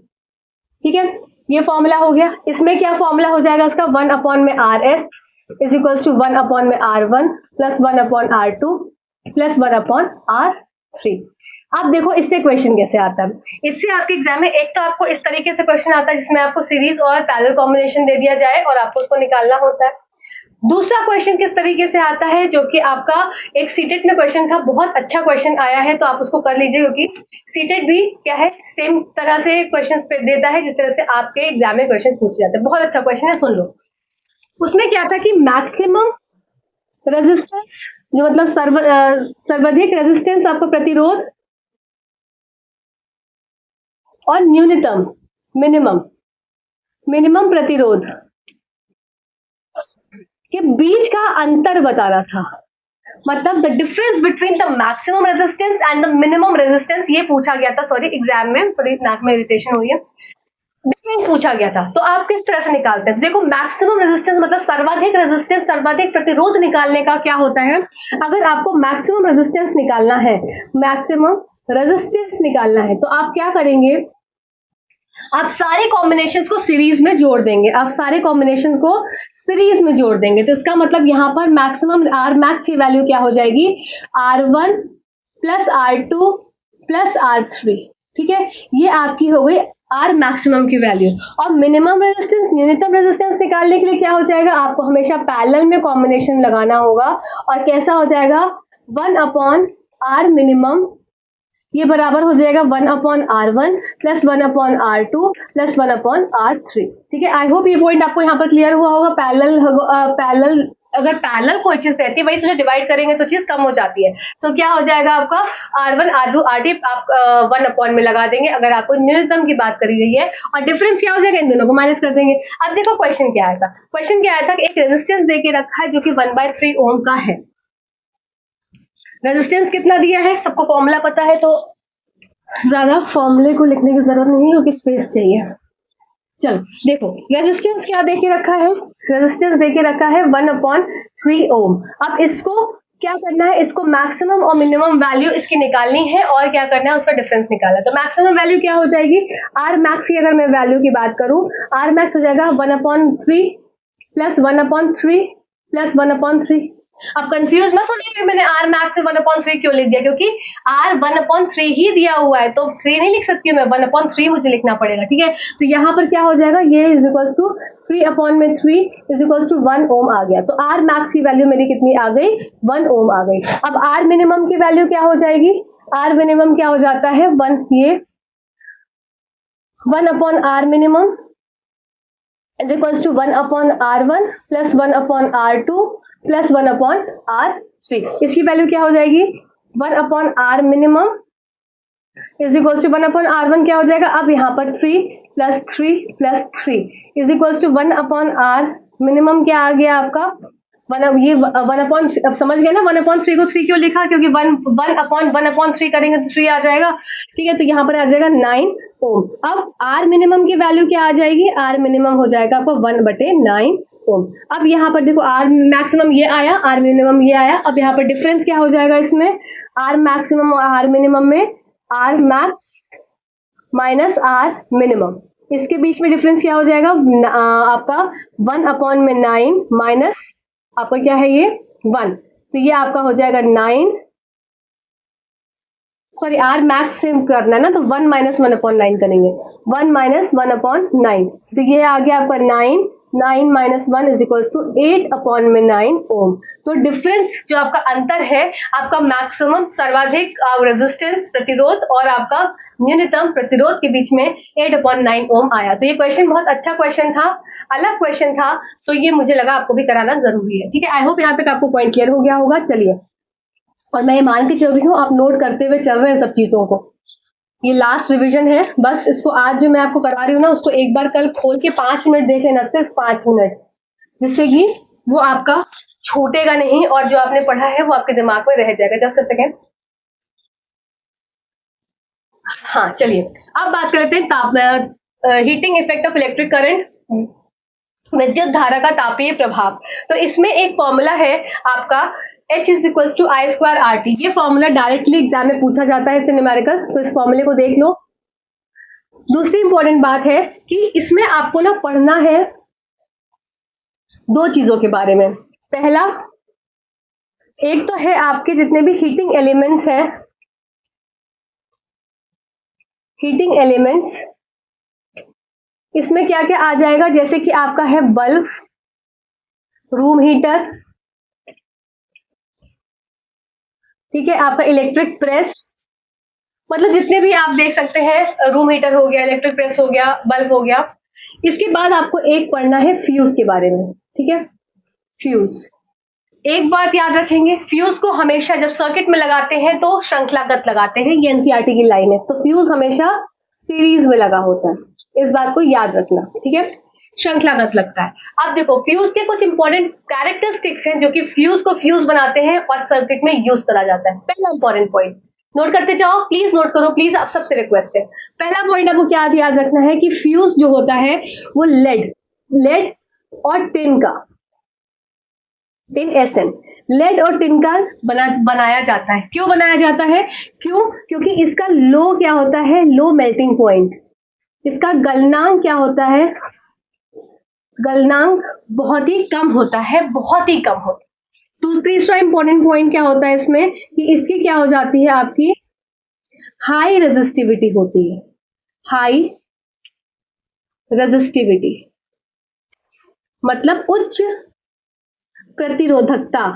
ठीक है, ये फॉर्मूला हो गया। इसमें क्या फॉर्मूला हो जाएगा उसका, 1 अपॉन में RS is equal to 1 upon में R1 plus 1 upon R2 plus 1 upon R3। अब देखो इससे क्वेश्चन कैसे आता है, इससे आपके एग्जाम में एक तो आपको इस तरीके से क्वेश्चन आता है जिसमें आपको सीरीज और पैरेलल कॉम्बिनेशन दे दिया जाए और आपको उसको निकालना होता है। दूसरा क्वेश्चन किस तरीके से आता है, जो कि आपका एक सीटेट में क्वेश्चन था, बहुत अच्छा क्वेश्चन आया है, तो आप उसको कर लीजिए, क्योंकि सीटेट भी क्या है, सेम तरह से क्वेश्चन देता है जिस तरह से आपके एग्जाम में क्वेश्चन पूछे जाते हैं। बहुत अच्छा क्वेश्चन है, सुन लो। उसमें क्या था कि मैक्सिमम रेजिस्टेंस, जो मतलब सर्वाधिक रेजिस्टेंस आपका प्रतिरोध, और न्यूनतम मिनिमम प्रतिरोध के बीच का अंतर बता रहा था, मतलब the difference between the maximum resistance and the minimum resistance, ये पूछा गया था। सॉरी एग्जाम में थोड़ी नाक में इरिटेशन हुई है। डिफरेंस पूछा गया था, तो आप किस तरह से निकालते हैं? देखो मैक्सिमम रेजिस्टेंस मतलब सर्वाधिक रेजिस्टेंस, सर्वाधिक प्रतिरोध निकालने का क्या होता है, अगर आपको मैक्सिमम रेजिस्टेंस निकालना है, मैक्सिमम रेजिस्टेंस निकालना है, तो आप क्या करेंगे, आप सारे कॉम्बिनेशंस को सीरीज में जोड़ देंगे, आप सारे कॉम्बिनेशन को सीरीज में जोड़ देंगे, तो इसका मतलब यहां पर मैक्सिमम आर मैक्स की वैल्यू क्या हो जाएगी, R1 plus R2 plus R3, ठीक है, ये आपकी हो गई आर मैक्सिमम की वैल्यू। और मिनिमम रेजिस्टेंस, न्यूनतम रेजिस्टेंस निकालने के लिए क्या हो जाएगा, आपको हमेशा पैरेलल में कॉम्बिनेशन लगाना होगा, और कैसा हो जाएगा, 1 अपॉन आर मिनिमम, ये बराबर हो जाएगा 1 upon R1 plus 1 upon R2 plus 1 upon R3, ठीक है। आई होप ये पॉइंट आपको यहाँ पर क्लियर हुआ होगा। पैरेलल अगर पैरेलल कोई चीज रहती है वही से डिवाइड करेंगे तो चीज कम हो जाती है, तो क्या हो जाएगा आपका R1 R2 R3 आप 1 अपॉन में लगा देंगे अगर आपको न्यूनतम की बात करी गई है, और डिफरेंस क्या हो जाएगा, इन दोनों को माइनस कर देंगे। अब देखो क्वेश्चन क्या आया था, क्वेश्चन क्या आया था कि एक रेजिस्टेंस दे के रखा है जो कि 1/3 ओम का है। रेजिस्टेंस कितना दिया है, सबको फॉर्मूला पता है, तो ज्यादा फॉर्मूले को लिखने की जरूरत नहीं है क्योंकि स्पेस चाहिए। चलो देखो रेजिस्टेंस क्या देके रखा है, रेजिस्टेंस देके रखा है 1/3 ओम। अब इसको क्या करना है, इसको मैक्सिमम और मिनिमम वैल्यू इसकी निकालनी है, और क्या करना है, उसका डिफरेंस निकालना है। तो मैक्सिमम वैल्यू क्या हो जाएगी, आर मैक्स की अगर मैं वैल्यू की बात करूं, आर मैक्स हो जाएगा 1/3 प्लस 1/3 प्लस 1/3। अब कंफ्यूज मत होने, मैंने आर मैक्स में 1/3 क्यों लिख दिया, क्योंकि आर 1/3 ही दिया हुआ है, तो 3 नहीं लिख सकती हूँ मैं, 1/3 मुझे लिखना पड़ेगा, ठीक है। तो यहाँ पर क्या हो जाएगा, ये is equal to 3/3 is equal to 1 ohm आ गया। तो आर मैक्स की वैल्यू मेरी कितनी आ गई, 1 ओम आ गई। अब आर मिनिमम की वैल्यू क्या हो जाएगी, आर मिनिमम क्या हो जाता है, 1, ये 1 upon R minimum is equal to 1 upon R1 plus 1 upon R2 plus 1 upon R3। इसकी वैल्यू क्या हो जाएगी, 1 upon R minimum is equal to 1 upon R1 क्या हो जाएगा, अब यहाँ पर 3 plus 3 plus 3 is equal to 1 upon R minimum क्या आ गया आपका, 1 अपॉन, अब समझ गए ना 1/3 को 3 क्यों लिखा, क्योंकि 1/3 करेंगे तो 3 आ जाएगा, ठीक है। तो यहाँ पर आ जाएगा 9 ओम। अब आर मिनिमम की वैल्यू क्या आ जाएगी, आर मिनिमम हो जाएगा आपको 1/9 ओम। अब यहाँ पर देखो आर मैक्सिमम ये आया, आर मिनिमम ये आया, अब यहाँ पर डिफरेंस क्या हो जाएगा इसमें, आर मैक्सिमम और आर मिनिमम में R max minus R minimum, इसके बीच में डिफरेंस क्या हो जाएगा, आपका 1/9 माइनस आपका क्या है ये 1, तो ये आपका हो जाएगा 9, सॉरी आर मैक्स से करना है ना, तो 1 माइनस 1/9 करेंगे, 1 माइनस 1/9, तो ये आ गया आपका 9 माइनस 1 इज इक्वल टू 8/9 ओम। तो डिफरेंस जो आपका अंतर है, आपका मैक्सिमम सर्वाधिक रेजिस्टेंस प्रतिरोध और आपका न्यूनतम प्रतिरोध के बीच में 8/9 ओम आया। तो ये क्वेश्चन बहुत अच्छा क्वेश्चन था, अलग क्वेश्चन था, तो ये मुझे लगा आपको भी कराना जरूरी है, ठीक है। आई होप यहाँ तक आपको पॉइंट क्लियर हो गया होगा। चलिए, और मैं ये मान के चल रही हूँ आप नोट करते हुए चल रहे हैं सब चीजों को, ये लास्ट रिवीजन है, बस इसको आज जो मैं आपको करवा रही हूँ ना, उसको एक बार कल खोल के 5 मिनट देख लेना, सिर्फ 5 मिनट, जिससे कि वो आपका छूटेगा नहीं और जो आपने पढ़ा है वो आपके दिमाग में रह जाएगा। जस्ट अ सेकेंड, हाँ चलिए अब बात कर लेते हैं heating effect of electric current, विद्युत धारा का तापीय प्रभाव। तो इसमें एक फॉर्मूला है आपका H is equal to I square R T, ये फॉर्मूला डायरेक्टली एग्जाम में पूछा जाता है, इससे न्यूमेरिकल, तो इस फॉर्मूले को देख लो। दूसरी इंपॉर्टेंट बात है कि इसमें आपको ना पढ़ना है 2 चीजों के बारे में। पहला, एक तो है आपके जितने भी हीटिंग एलिमेंट्स हैं, हीटिंग एलिमेंट्स, इसमें क्या क्या आ जाएगा, जैसे कि आपका है बल्ब, रूम हीटर, ठीक है, आपका इलेक्ट्रिक प्रेस, मतलब जितने भी आप देख सकते हैं, रूम हीटर हो गया, इलेक्ट्रिक प्रेस हो गया, बल्ब हो गया। इसके बाद आपको एक पढ़ना है फ्यूज के बारे में, ठीक है। फ्यूज, एक बात याद रखेंगे, फ्यूज को हमेशा जब सर्किट में लगाते हैं तो श्रृंखलागत लगाते हैं, ये एनसीईआरटी की लाइन है, तो फ्यूज हमेशा सीरीज में लगा होता है, इस बात को याद रखना, ठीक है, श्रृंखलागत लगता है। अब देखो फ्यूज के कुछ इंपॉर्टेंट कैरेक्टरिस्टिक्स हैं जो कि फ्यूज को फ्यूज बनाते हैं और सर्किट में यूज करा जाता है। पहला इंपॉर्टेंट पॉइंट, नोट करते जाओ, प्लीज नोट करो, प्लीज, आप सबसे रिक्वेस्ट है। पहला पॉइंट आपको क्या याद रखना है कि फ्यूज जो होता है वो लेड और टिन का, टिन SN, लेड और टिन का बनाया जाता है। क्यों बनाया जाता है? क्योंकि इसका लो क्या होता है, लो मेल्टिंग पॉइंट। इसका गलनांक क्या होता है, गलनांक बहुत ही कम होता है, बहुत ही कम होता है। तीसरा इंपॉर्टेंट पॉइंट क्या होता है इसमें कि इसकी क्या हो जाती है, आपकी हाई रेजिस्टिविटी होती है, हाई रेजिस्टिविटी मतलब उच्च प्रतिरोधकता।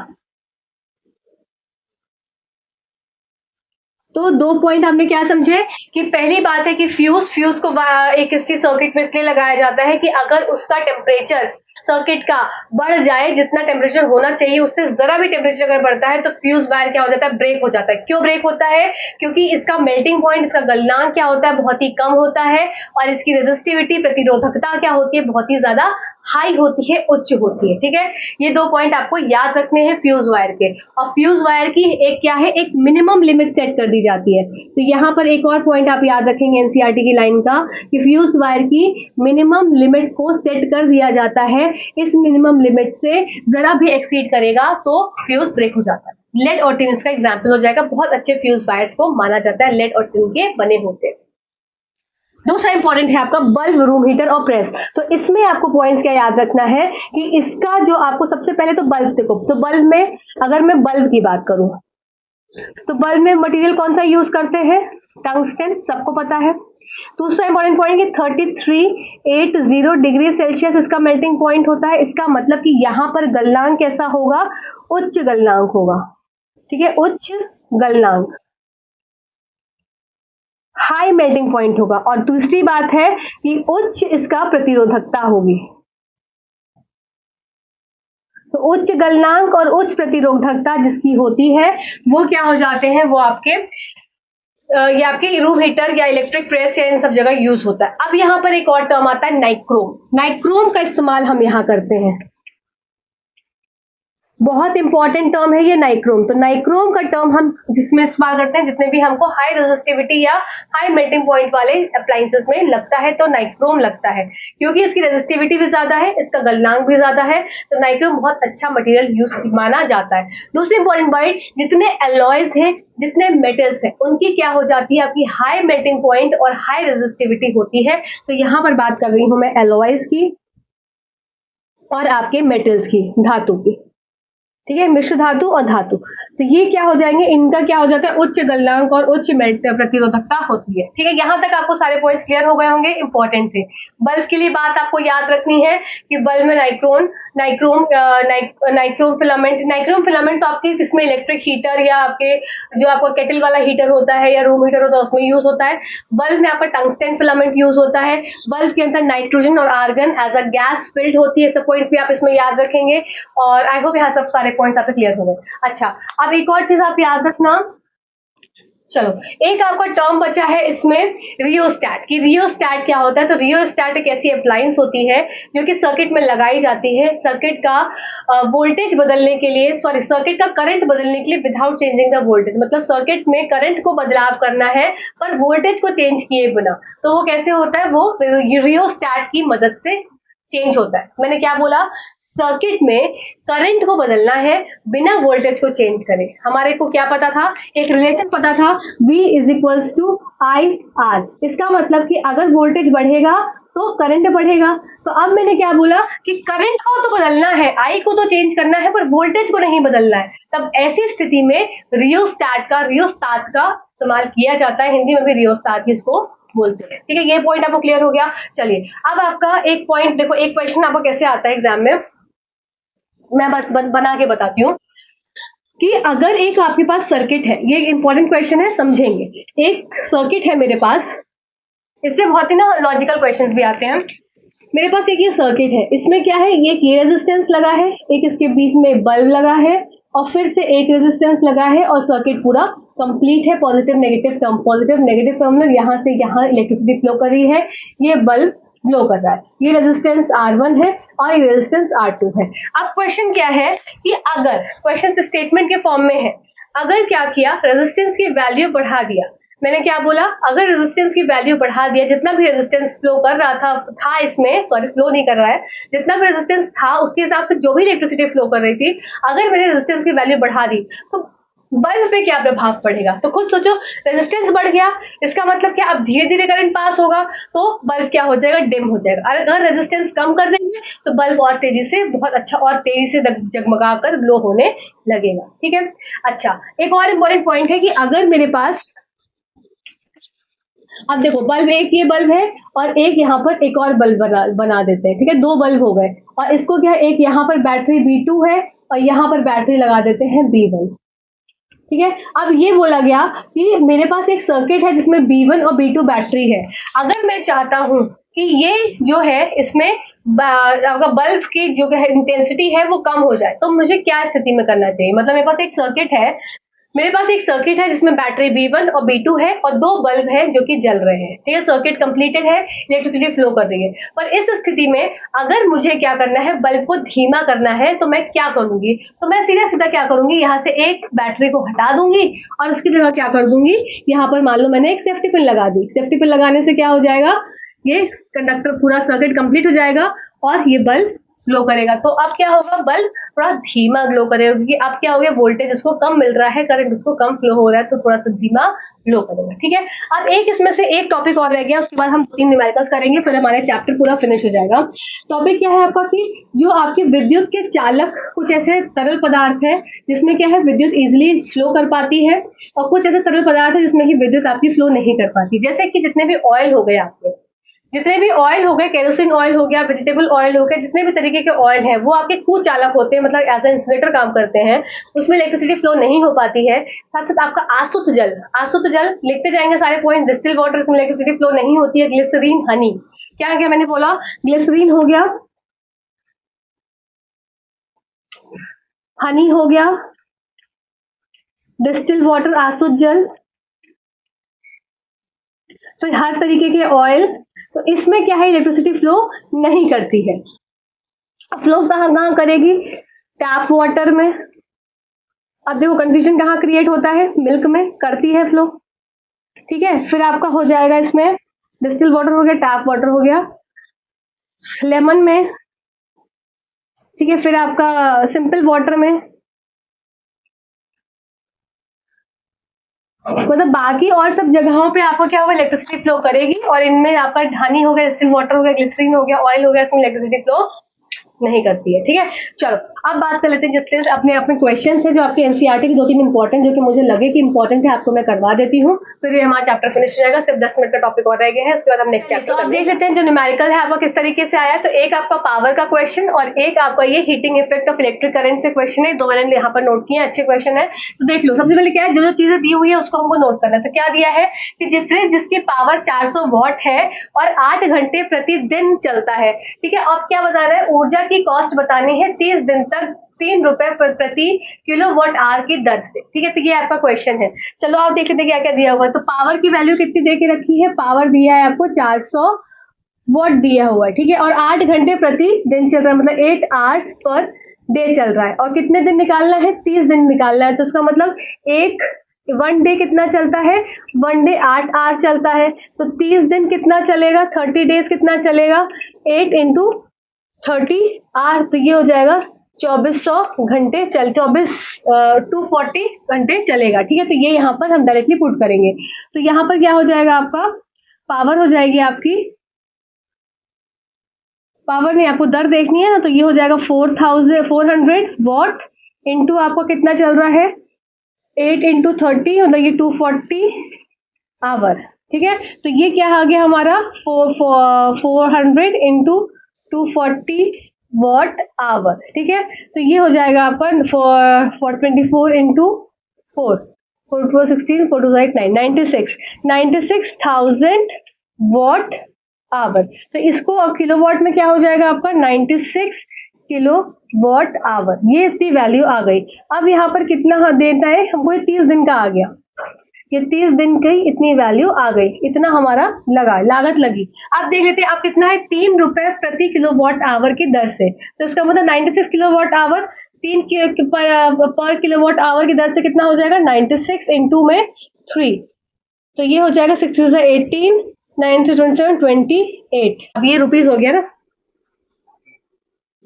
तो दो पॉइंट हमने क्या समझे कि पहली बात है कि फ्यूज को एक इसी सर्किट में इसलिए लगाया जाता है कि अगर उसका टेम्परेचर सर्किट का बढ़ जाए, जितना टेम्परेचर होना चाहिए उससे जरा भी टेम्परेचर अगर बढ़ता है तो फ्यूज वायर क्या हो जाता है, ब्रेक हो जाता है। क्यों ब्रेक होता है? क्योंकि इसका मेल्टिंग पॉइंट, इसका गलनांक क्या होता है, बहुत ही कम होता है और इसकी रेजिस्टिविटी, प्रतिरोधकता क्या होती है, बहुत ही ज्यादा हाई होती है, उच्च होती है। ठीक है, ये दो पॉइंट आपको याद रखने हैं फ्यूज वायर के। और फ्यूज वायर की एक क्या है, एक मिनिमम लिमिट सेट कर दी जाती है। तो यहां पर एक और पॉइंट आप याद रखेंगे एनसीईआरटी की लाइन का कि फ्यूज वायर की मिनिमम लिमिट को सेट कर दिया जाता है। इस मिनिमम लिमिट से जरा भी एक्सीड करेगा तो फ्यूज ब्रेक हो जाता है। लेड और टिन इसका एग्जाम्पल हो जाएगा। बहुत अच्छे फ्यूज वायर्स को माना जाता है, लेड और टिन के बने होते हैं। दूसरा इंपॉर्टेंट है आपका बल्ब, रूम हीटर और प्रेस। तो इसमें आपको पॉइंट्स क्या याद रखना है कि इसका जो आपको सबसे पहले तो बल्ब देखो, तो बल्ब में अगर मैं बल्ब की बात करूं तो बल्ब में मटेरियल कौन सा यूज करते हैं, टंगस्टन, सबको पता है। दूसरा इंपॉर्टेंट पॉइंट कि 3380 डिग्री सेल्सियस इसका मेल्टिंग पॉइंट होता है। इसका मतलब कि यहां पर गलनांक कैसा होगा, उच्च गलनांक होगा। ठीक है, उच्च गलनांक, हाई मेल्टिंग पॉइंट होगा। और दूसरी बात है कि उच्च इसका प्रतिरोधकता होगी। तो उच्च गलनांक और उच्च प्रतिरोधकता जिसकी होती है वो क्या हो जाते हैं, वो आपके ये आपके रूम हीटर या इलेक्ट्रिक प्रेस या इन सब जगह यूज होता है। अब यहां पर एक और टर्म आता है नाइक्रोम। नाइक्रोम का इस्तेमाल हम यहां करते हैं, बहुत इंपॉर्टेंट टर्म है ये नाइक्रोम। तो नाइक्रोम का टर्म हम जिसमें इस्तेमाल करते हैं जितने भी हमको हाई रेजिस्टिविटी या हाई मेल्टिंग पॉइंट वाले अप्लायंसेस में लगता है तो नाइक्रोम लगता है, क्योंकि इसकी रेजिस्टिविटी भी ज्यादा है, इसका गलनांक भी ज्यादा है। तो नाइक्रोम बहुत अच्छा मटेरियल यूज माना जाता है। दूसरी इंपॉर्टेंट पॉइंट, जितने एलॉयज हैं, जितने मेटल्स हैं, उनकी क्या हो जाती है, आपकी हाई मेल्टिंग पॉइंट और हाई रेजिस्टिविटी होती है। तो यहां पर बात कर रही हूं मैं एलॉयज की और आपके मेटल्स की, धातु की। ठीक है, मिश्र धातु और धातु। तो ये क्या हो जाएंगे, इनका क्या हो जाता है, उच्च गलनांक और उच्च प्रतिरोधकता होती है। ठीक है, यहां तक आपको सारे पॉइंट्स क्लियर हो गए होंगे, इंपॉर्टेंट थे। बल्ब के लिए बात आपको याद रखनी है कि बल्ब में नाइक्रोम फिलामेंट तो आपके इसमें इलेक्ट्रिक हीटर या आपके जो आपका केटल वाला हीटर होता है या रूम हीटर होता है उसमें यूज होता है। बल्ब में आपका टंगस्टन फिलामेंट यूज होता है। बल्ब के अंदर नाइट्रोजन और argon as a gas filled होती है। सब पॉइंट्स भी आप इसमें याद रखेंगे और आई होप यहाँ सब सारे पॉइंट्स आपके क्लियर हो गए। अच्छा, अब एक और चीज आप याद रखना, चलो एक आपका टर्म बचा है इसमें रियोस्टैट। कि रियोस्टैट क्या होता है, तो रियोस्टैट एक ऐसी अप्लायंस होती है जो कि सर्किट में लगाई जाती है सर्किट का वोल्टेज बदलने के लिए, सॉरी सर्किट का करंट बदलने के लिए विदाउट चेंजिंग द वोल्टेज। मतलब सर्किट में करंट को बदलाव करना है पर वोल्टेज को चेंज किए बिना। तो वो कैसे होता है, वो रियोस्टैट की मदद से चेंज होता है। मैंने क्या बोला, सर्किट में करंट को बदलना है बिना वोल्टेज को चेंज करे। हमारे को क्या पता था, एक रिलेशन पता था, V is equals to I R. इसका मतलब कि अगर वोल्टेज बढ़ेगा तो करंट बढ़ेगा। तो अब मैंने क्या बोला कि करंट को तो बदलना है, आई को तो चेंज करना है पर वोल्टेज को नहीं बदलना है। तब ऐसी स्थिति में रियोस्टैट का इस्तेमाल किया जाता है। हिंदी में भी रियोस्टैट ही इसको बोलते हैं। ठीक है, ये पॉइंट आपको क्लियर हो गया। चलिए अब आपका एक पॉइंट देखो, एक क्वेश्चन आपको कैसे आता है एग्जाम में, मैं बना के बताती हूँ कि अगर एक आपके पास सर्किट है, ये इंपॉर्टेंट क्वेश्चन है, समझेंगे। एक सर्किट है मेरे पास, इससे बहुत ही ना लॉजिकल क्वेश्चंस भी आते हैं। मेरे पास एक ये सर्किट है, इसमें क्या है, एक ये रेजिस्टेंस लगा है, एक इसके बीच में बल्ब लगा है और फिर से एक रेजिस्टेंस लगा है और सर्किट पूरा कंप्लीट है। पॉजिटिव नेगेटिव टर्मिनल, यहां से यहां इलेक्ट्रिसिटी फ्लो कर रही है, ये बल्ब ग्लो कर रहा है। ये रेजिस्टेंस R1 है और ये रेजिस्टेंस R2 है। अब क्वेश्चन क्या है कि अगर क्वेश्चन स्टेटमेंट के फॉर्म में है, अगर क्या किया, रेजिस्टेंस की वैल्यू बढ़ा दिया, मैंने क्या बोला, अगर रेजिस्टेंस की वैल्यू बढ़ा दिया, जितना भी रेजिस्टेंस फ्लो कर रहा था इसमें, सॉरी फ्लो नहीं कर रहा है, जितना भी रेजिस्टेंस था उसके हिसाब से जो भी इलेक्ट्रिसिटी फ्लो कर रही थी, अगर मैंने रेजिस्टेंस की वैल्यू बढ़ा दी तो बल्ब पे क्या प्रभाव पड़ेगा। तो खुद सोचो, रेजिस्टेंस बढ़ गया, इसका मतलब क्या, अब धीरे धीरे करंट पास होगा तो बल्ब क्या हो जाएगा, डिम हो जाएगा। अगर रेजिस्टेंस कम कर देंगे तो बल्ब और तेजी से, बहुत अच्छा और तेजी से जगमगा कर ग्लो होने लगेगा। ठीक है। अच्छा, एक और इंपॉर्टेंट पॉइंट है कि अगर मेरे पास, अब देखो बल्ब, एक ये बल्ब है और एक यहाँ पर एक और बल्ब बना देते हैं। ठीक है, दो बल्ब हो गए, और इसको क्या है, एक यहाँ पर बैटरी B2 है और यहाँ पर बैटरी लगा देते हैं B1। ठीक है, अब ये बोला गया कि मेरे पास एक सर्किट है जिसमें B1 और B2 बैटरी है। अगर मैं चाहता हूं कि ये जो है इसमें आपका बल्ब की जो इंटेंसिटी है वो कम हो जाए, तो मुझे क्या स्थिति में करना चाहिए। मतलब मेरे पास एक सर्किट है, मेरे पास एक सर्किट है जिसमें बैटरी B1 और B2 है और दो बल्ब हैं जो कि जल रहे हैं। ठीक है, सर्किट कंप्लीटेड है, इलेक्ट्रिसिटी फ्लो कर रही है। पर इस स्थिति में अगर मुझे क्या करना है, बल्ब को धीमा करना है, तो मैं क्या करूंगी, तो मैं सीधा सीधा क्या करूंगी, यहाँ से एक बैटरी को हटा दूंगी और उसकी जगह क्या कर दूंगी, यहाँ पर मान लो मैंने एक सेफ्टी पिन लगा दी। सेफ्टी पिन लगाने से क्या हो जाएगा, ये कंडक्टर पूरा सर्किट कंप्लीट हो जाएगा और ये बल्ब ग्लो करेगा। तो अब क्या होगा, बल्ब थोड़ा धीमा ग्लो करेगा, क्योंकि अब क्या हो गया, वोल्टेज उसको कम मिल रहा है, करंट उसको कम फ्लो हो रहा है, तो थोड़ा सा धीमा ग्लो करेगा। ठीक है, अब एक इसमें से एक टॉपिक और रह गया, उसके बाद हम 3 न्यूमेरिकल्स करेंगे, फिर हमारा चैप्टर पूरा फिनिश हो जाएगा। टॉपिक क्या है आपका, कि जो आपके विद्युत के चालक कुछ ऐसे तरल पदार्थ है जिसमें क्या है, विद्युत इजिली फ्लो कर पाती है, और कुछ ऐसे तरल पदार्थ है जिसमें कि विद्युत आपकी फ्लो नहीं कर पाती। जैसे कि जितने भी ऑयल हो गए आपके, जितने भी ऑयल हो गए, केरोसिन ऑयल हो गया, वेजिटेबल ऑयल हो गया, जितने भी तरीके के ऑयल हैं वो आपके कुचालक होते हैं, मतलब एज ए इंसुलेटर काम करते हैं, उसमें इलेक्ट्रिसिटी फ्लो नहीं हो पाती है। साथ साथ आपका आसुत जल, आसुत जल लिखते जाएंगे सारे पॉइंट, डिस्टिल वाटर, इसमें इलेक्ट्रिसिटी फ्लो नहीं होती है। ग्लिसरीन, हनी, क्या क्या मैंने बोला, ग्लिसरीन हो गया, हनी हो गया, डिस्टिल वाटर, आसुत जल, तो हर तरीके के ऑयल, तो इसमें क्या है, इलेक्ट्रिसिटी फ्लो नहीं करती है। फ्लो कहाँ कहाँ करेगी, टैप वाटर में। अब देखो कंफ्यूजन कहाँ क्रिएट होता है, मिल्क में करती है फ्लो। ठीक है, फिर आपका हो जाएगा इसमें डिस्टिल वाटर हो गया, टैप वाटर हो गया, लेमन में। ठीक है, फिर आपका सिंपल वाटर में, मतलब बाकी और सब जगहों पे आपको क्या होगा, इलेक्ट्रिसिटी फ्लो करेगी, और इनमें आपका हनी हो गया, डिस्टिल वाटर हो गया, ग्लिसरीन हो गया, ऑयल हो गया, इसमें इलेक्ट्रिसिटी फ्लो नहीं करती है। ठीक है, चलो अब बात कर लेते हैं जितने अपने अपने क्वेश्चन है जो आपके एनसीईआरटी के 2-3 इंपॉर्टेंट, जो कि मुझे लगे कि इंपॉर्टेंट है, आपको मैं करवा देती हूँ, फिर ये हमारा चैप्टर फिनिश हो जाएगा। सिर्फ 10 मिनट का टॉपिक और रह गया है, उसके बाद हम नेक्स्ट चैप्टर। तो आप देख लेते हैं जो न्यूमेरिकल है आपका किस तरीके से आया। तो एक आपका पावर का क्वेश्चन और एक आपका ये heating effect of electric current से क्वेश्चन है, दो मैंने यहाँ पर नोट किए, अच्छे क्वेश्चन है। तो देख लो, सबसे पहले क्या है, जो जो चीजें दी हुई है उसको हमको नोट करना है। तो क्या दिया है कि फ्रिज जिसकी पावर 400 वॉट है और 8 घंटे प्रतिदिन चलता है। ठीक है, अब क्या बताना है, ऊर्जा की कॉस्ट बतानी है 30 दिन तक 3 रुपए प्रति किलोवाट आवर की दर से। ठीक है, तो ये आपका क्वेश्चन है। चलो आप देख लेते हैं क्या क्या दिया हुआ है। तो पावर की वैल्यू कितनी दे के रखी है, पावर दिया है आपको 400 वॉट दिया हुआ है। ठीक है, और 8 घंटे प्रति दिन चल रहा है, मतलब 8 आवर्स पर डे चल रहा है, और कितने दिन निकालना है, 30 दिन निकालना है। तो उसका मतलब एक 1 डे कितना चलता है, 1 डे 8 आवर चलता है, तो 30 दिन कितना चलेगा, 30 डेज कितना चलेगा, 8 इंटू 30 आवर, तो ये हो जाएगा 2400 घंटे 240 घंटे चलेगा। ठीक है, तो ये यहाँ पर हम डायरेक्टली पुट करेंगे। तो यहाँ पर क्या हो जाएगा, आपका पावर हो जाएगी आपकी, पावर नहीं आपको दर देखनी है ना, तो ये हो जाएगा 400 वॉट इंटू आपको कितना चल रहा है, 8 इंटू 30, मतलब ये 240 आवर। ठीक है, तो ये क्या आ गया हमारा 400 इंटू 240 वॉट आवर। ठीक है, तो ये हो जाएगा आपका 424 इंटू 4 16 4 2 9 96,000 वॉट आवर। तो इसको अब किलोवाट में क्या हो जाएगा आपका 96 किलोवाट आवर, ये इतनी वैल्यू आ गई। अब यहाँ पर कितना देता है हमको, ये 30 दिन का आ गया, ये 30 दिन की इतनी वैल्यू आ गई, इतना हमारा लगा, लागत लगी। अब देख लेते हैं अब कितना है, 3 रुपए प्रति किलोवाट आवर की दर से। तो इसका मतलब 96 किलोवाट आवर पर किलोवाट आवर की दर से कितना हो जाएगा 96 इंटू में 3, तो ये हो जाएगा 6 टू 18, 9 से 27 28। अब ये रुपीज हो गया ना,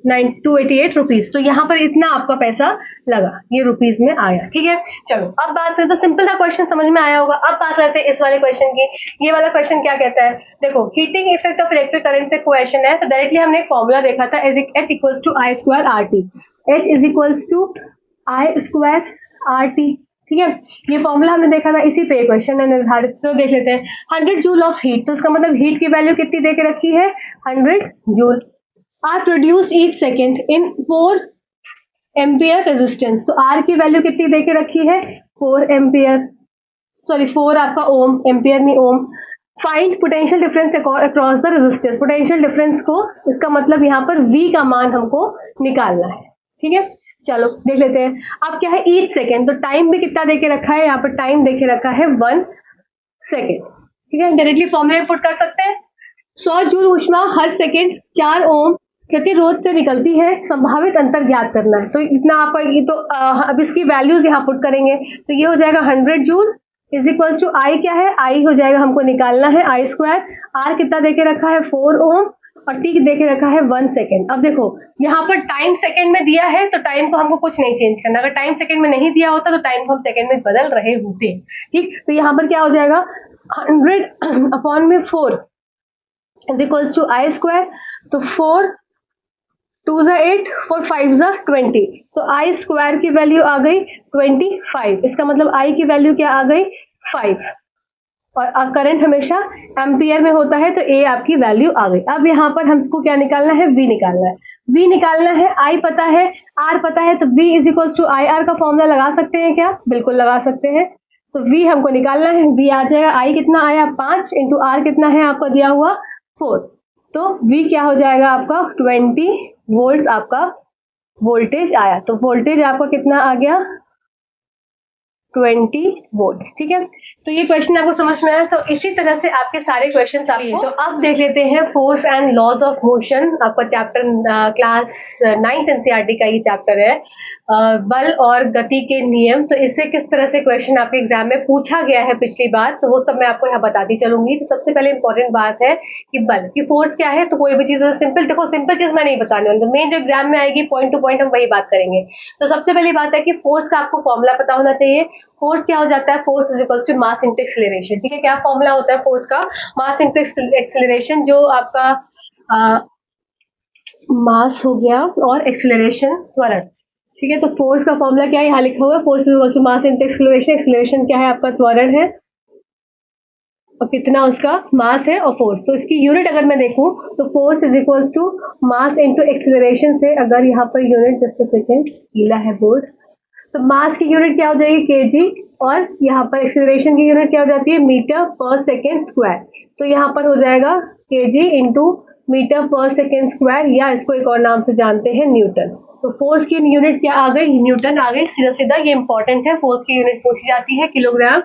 288 रुपीज। तो यहाँ पर इतना आपका पैसा लगा, ये रुपीज में आया। ठीक है, चलो अब बात करें, तो सिंपल था क्वेश्चन, समझ में आया होगा। अब बात करते हैं इस वाले क्वेश्चन की। ये वाला क्वेश्चन क्या कहता है, देखो heating effect of electric current से क्वेश्चन है, तो डायरेक्टली हमने एक फॉर्मूला देखा था, H equals to I square R T. H is equals to I square R T. ठीक है, ये फॉर्मूला हमने देखा था, इसी पे क्वेश्चन है निर्धारित। तो देख लेते हैं, 100 जूल ऑफ हीट, तो इसका मतलब हीट की वैल्यू कितनी दे के रखी है, 100 joule, R produced each second in 4 ampere resistance. तो आर की वैल्यू कितनी दे के रखी है, 4 एम्पियर, सॉरी 4 आपका ओम, एम्पियर नहीं ohm. Find potential difference across the resistance, potential difference को, इसका मतलब यहाँ पर V का मान हमको निकालना है। ठीक है, चलो देख लेते हैं। अब क्या है, ईच सेकेंड, तो टाइम भी कितना दे के रखा है, यहाँ पर टाइम दे के रखा है 1 सेकेंड। ठीक है, डायरेक्टली फॉर्मूला पुट कर सकते हैं, 100 जूल ऊष्मा हर सेकेंड 4 ओम प्रतिरोध से निकलती है, संभावित अंतर ज्ञात करना है। तो इतना आपका ये तो अब इसकी वैल्यूज यहाँ पुट करेंगे, तो ये हो जाएगा 100 जूल इज इक्वल्स टू आई, क्या है आई हो जाएगा, हमको निकालना है आई स्क्वायर, आर कितना देके रखा है 4 ओम, और टी देके रखा है 1 सेकेंड। अब देखो यहाँ पर टाइम सेकेंड में दिया है, तो टाइम को हमको कुछ नहीं चेंज करना, अगर टाइम सेकेंड में नहीं दिया होता तो टाइम को हम सेकेंड में बदल रहे होते। ठीक, तो यहाँ पर क्या हो जाएगा, 100 अपॉन में 4 is equals to I square, तो 4 2 ज़ा 8, 4 5 ज़ा 20, तो आई स्क्वायर की वैल्यू आ गई 25। इसका मतलब आई की वैल्यू क्या आ गई 5, और करंट हमेशा एम्पियर में होता है, तो ए आपकी वैल्यू आ गई। अब यहाँ पर हमको क्या निकालना है, वी निकालना है। वी निकालना है, आई पता है, आर पता है, तो V is equals to I R का फॉर्मूला लगा सकते हैं क्या, बिल्कुल लगा सकते हैं। तो वी हमको निकालना है, वी आ जाएगा, आई कितना आया 5 इंटू आर कितना है आपका दिया हुआ 4, तो V क्या हो जाएगा आपका 20 वोल्ट आपका वोल्टेज आया। तो वोल्टेज आपका कितना आ गया 20 वोल्ट। ठीक है, तो ये क्वेश्चन आपको समझ में आया। तो इसी तरह से आपके सारे क्वेश्चंस आपको, तो अब देख लेते हैं force and laws of motion, आपका चैप्टर क्लास 9th एनसीईआरटी का ये चैप्टर है, बल और गति के नियम। तो इससे किस तरह से क्वेश्चन आपके एग्जाम में पूछा गया है पिछली बार, तो वो सब मैं आपको यहाँ बताती चलूंगी। तो सबसे पहले इंपॉर्टेंट बात है कि बल की फोर्स क्या है, तो कोई भी चीज सिंपल, देखो सिंपल चीज मैं नहीं बताने वाली, तो मेन जो एग्जाम में आएगी पॉइंट टू पॉइंट हम वही बात करेंगे। तो सबसे पहली बात है कि फोर्स का आपको फॉर्मूला पता होना चाहिए। फोर्स क्या हो जाता है, force is equal to mass into acceleration. ठीक है, क्या फॉर्मूला होता है फोर्स का, मास इंटू एक्सीलरेशन, जो आपका मास हो गया और एक्सीलरेशन त्वरण। ठीक है, तो फोर्स का फॉर्मूला क्या है, यहाँ लिखा हुआ है, force is equal to mass into acceleration. Acceleration क्या है आपका त्वरण है, और कितना उसका मास है और फोर्स। तो इसकी यूनिट अगर मैं देखूं तो force is equal to mass into acceleration से, अगर यहाँ पर यूनिट, जस्ट सेकेंड गीला है बोर्ड, तो मास की यूनिट क्या हो जाएगी केजी, और यहाँ पर एक्सीलरेशन की यूनिट क्या हो जाती है मीटर पर सेकेंड स्क्वायर। तो यहाँ पर हो जाएगा केजी इंटू मीटर पर सेकेंड स्क्वायर, या इसको एक और नाम से जानते हैं न्यूटन। तो फोर्स की यूनिट क्या आ गई, न्यूटन आ गई, सीधा सीधा ये इंपॉर्टेंट है। फोर्स की यूनिट पूछी जाती है किलोग्राम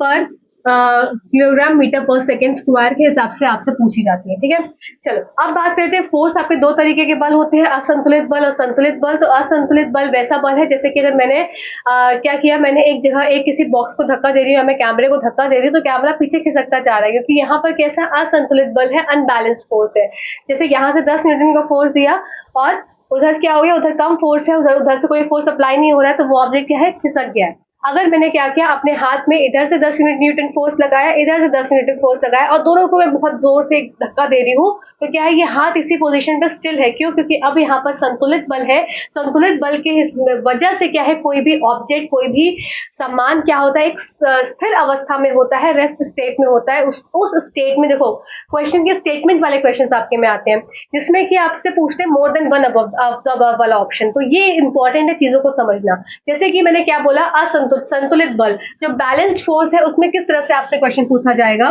पर किलोग्राम मीटर पर सेकेंड स्क्वायर के हिसाब से आपसे पूछी जाती है। ठीक है, चलो अब बात करते हैं फोर्स। आपके दो तरीके के बल होते हैं, असंतुलित बल और संतुलित बल। तो असंतुलित बल वैसा बल है जैसे कि अगर मैंने क्या किया, मैंने एक जगह एक किसी बॉक्स को धक्का दे रही हूँ, या मैं कैमरे को धक्का दे रही हूँ, तो कैमरा पीछे खिसकता जा रहा है, क्योंकि यहाँ पर कैसा असंतुलित बल है, अनबैलेंस फोर्स है। जैसे यहाँ से 10 न्यूटन का फोर्स दिया और उधर से क्या हो गया, उधर कम फोर्स है, उधर से कोई फोर्स अप्लाई नहीं हो रहा है, तो वो ऑब्जेक्ट क्या है, खिसक गया है। अगर मैंने क्या किया, अपने हाथ में इधर से 10 न्यूटन फोर्स लगाया, इधर से 10 न्यूटन फोर्स लगाया, और दोनों को मैं बहुत जोर से धक्का दे रही हूँ, तो क्या है, ये हाथ इसी पोजीशन पे स्टिल है। क्यों, क्योंकि अब यहाँ पर संतुलित बल है। संतुलित बल के वजह से क्या है, कोई भी ऑब्जेक्ट, कोई भी सामान क्या होता है, एक स्थिर अवस्था में होता है, रेस्ट स्टेट में होता है। उस स्टेट में देखो, क्वेश्चन के स्टेटमेंट वाले क्वेश्चन आपके में आते हैं, जिसमें कि आपसे पूछते हैं मोर देन वन अबव वाला ऑप्शन। तो ये इंपॉर्टेंट है चीजों को समझना। जैसे कि मैंने क्या बोला, संतुलित बल, जो बैलेंस्ड फोर्स है, उसमें किस तरह से आपसे क्वेश्चन पूछा जाएगा।